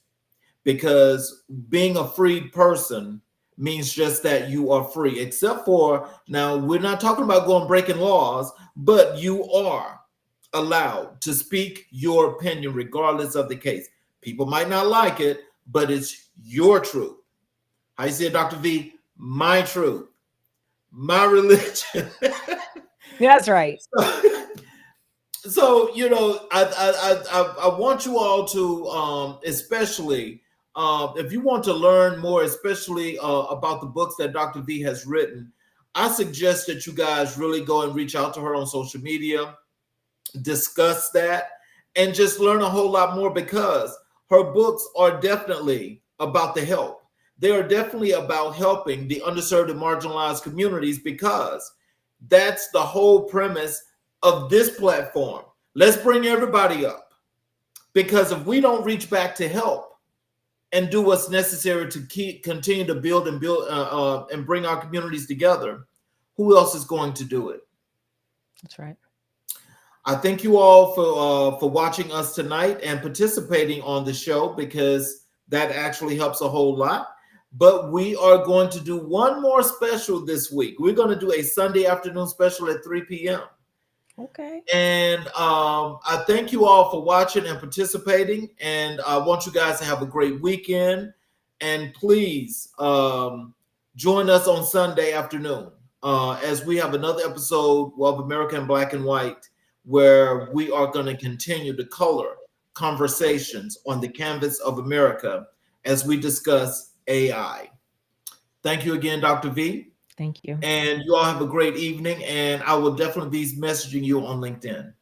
Because being a freed person means just that you are free, except for, now we're not talking about going breaking laws, but you are allowed to speak your opinion regardless of the case. People might not like it, but it's your truth. How you say it, Dr. V? My truth, my religion. That's right. So I want you all to especially if you want to learn more, especially about the books that Dr. V has written, I suggest that you guys really go and reach out to her on social media, discuss that, and just learn a whole lot more, because her books are definitely about the help. They are definitely about helping the underserved and marginalized communities, because that's the whole premise of this platform. Let's bring everybody up, because if we don't reach back to help and do what's necessary to continue to build and bring our communities together, who else is going to do it? That's right. I thank you all for watching us tonight and participating on the show, because that actually helps a whole lot. But we are going to do one more special this week. We're going to do a Sunday afternoon special at 3 p.m. Okay. And I thank you all for watching and participating. And I want you guys to have a great weekend. And please join us on Sunday afternoon as we have another episode of America in Black and White, where we are going to continue to color conversations on the canvas of America as we discuss AI. Thank you again, Dr. V. Thank you. And you all have a great evening. And I will definitely be messaging you on LinkedIn.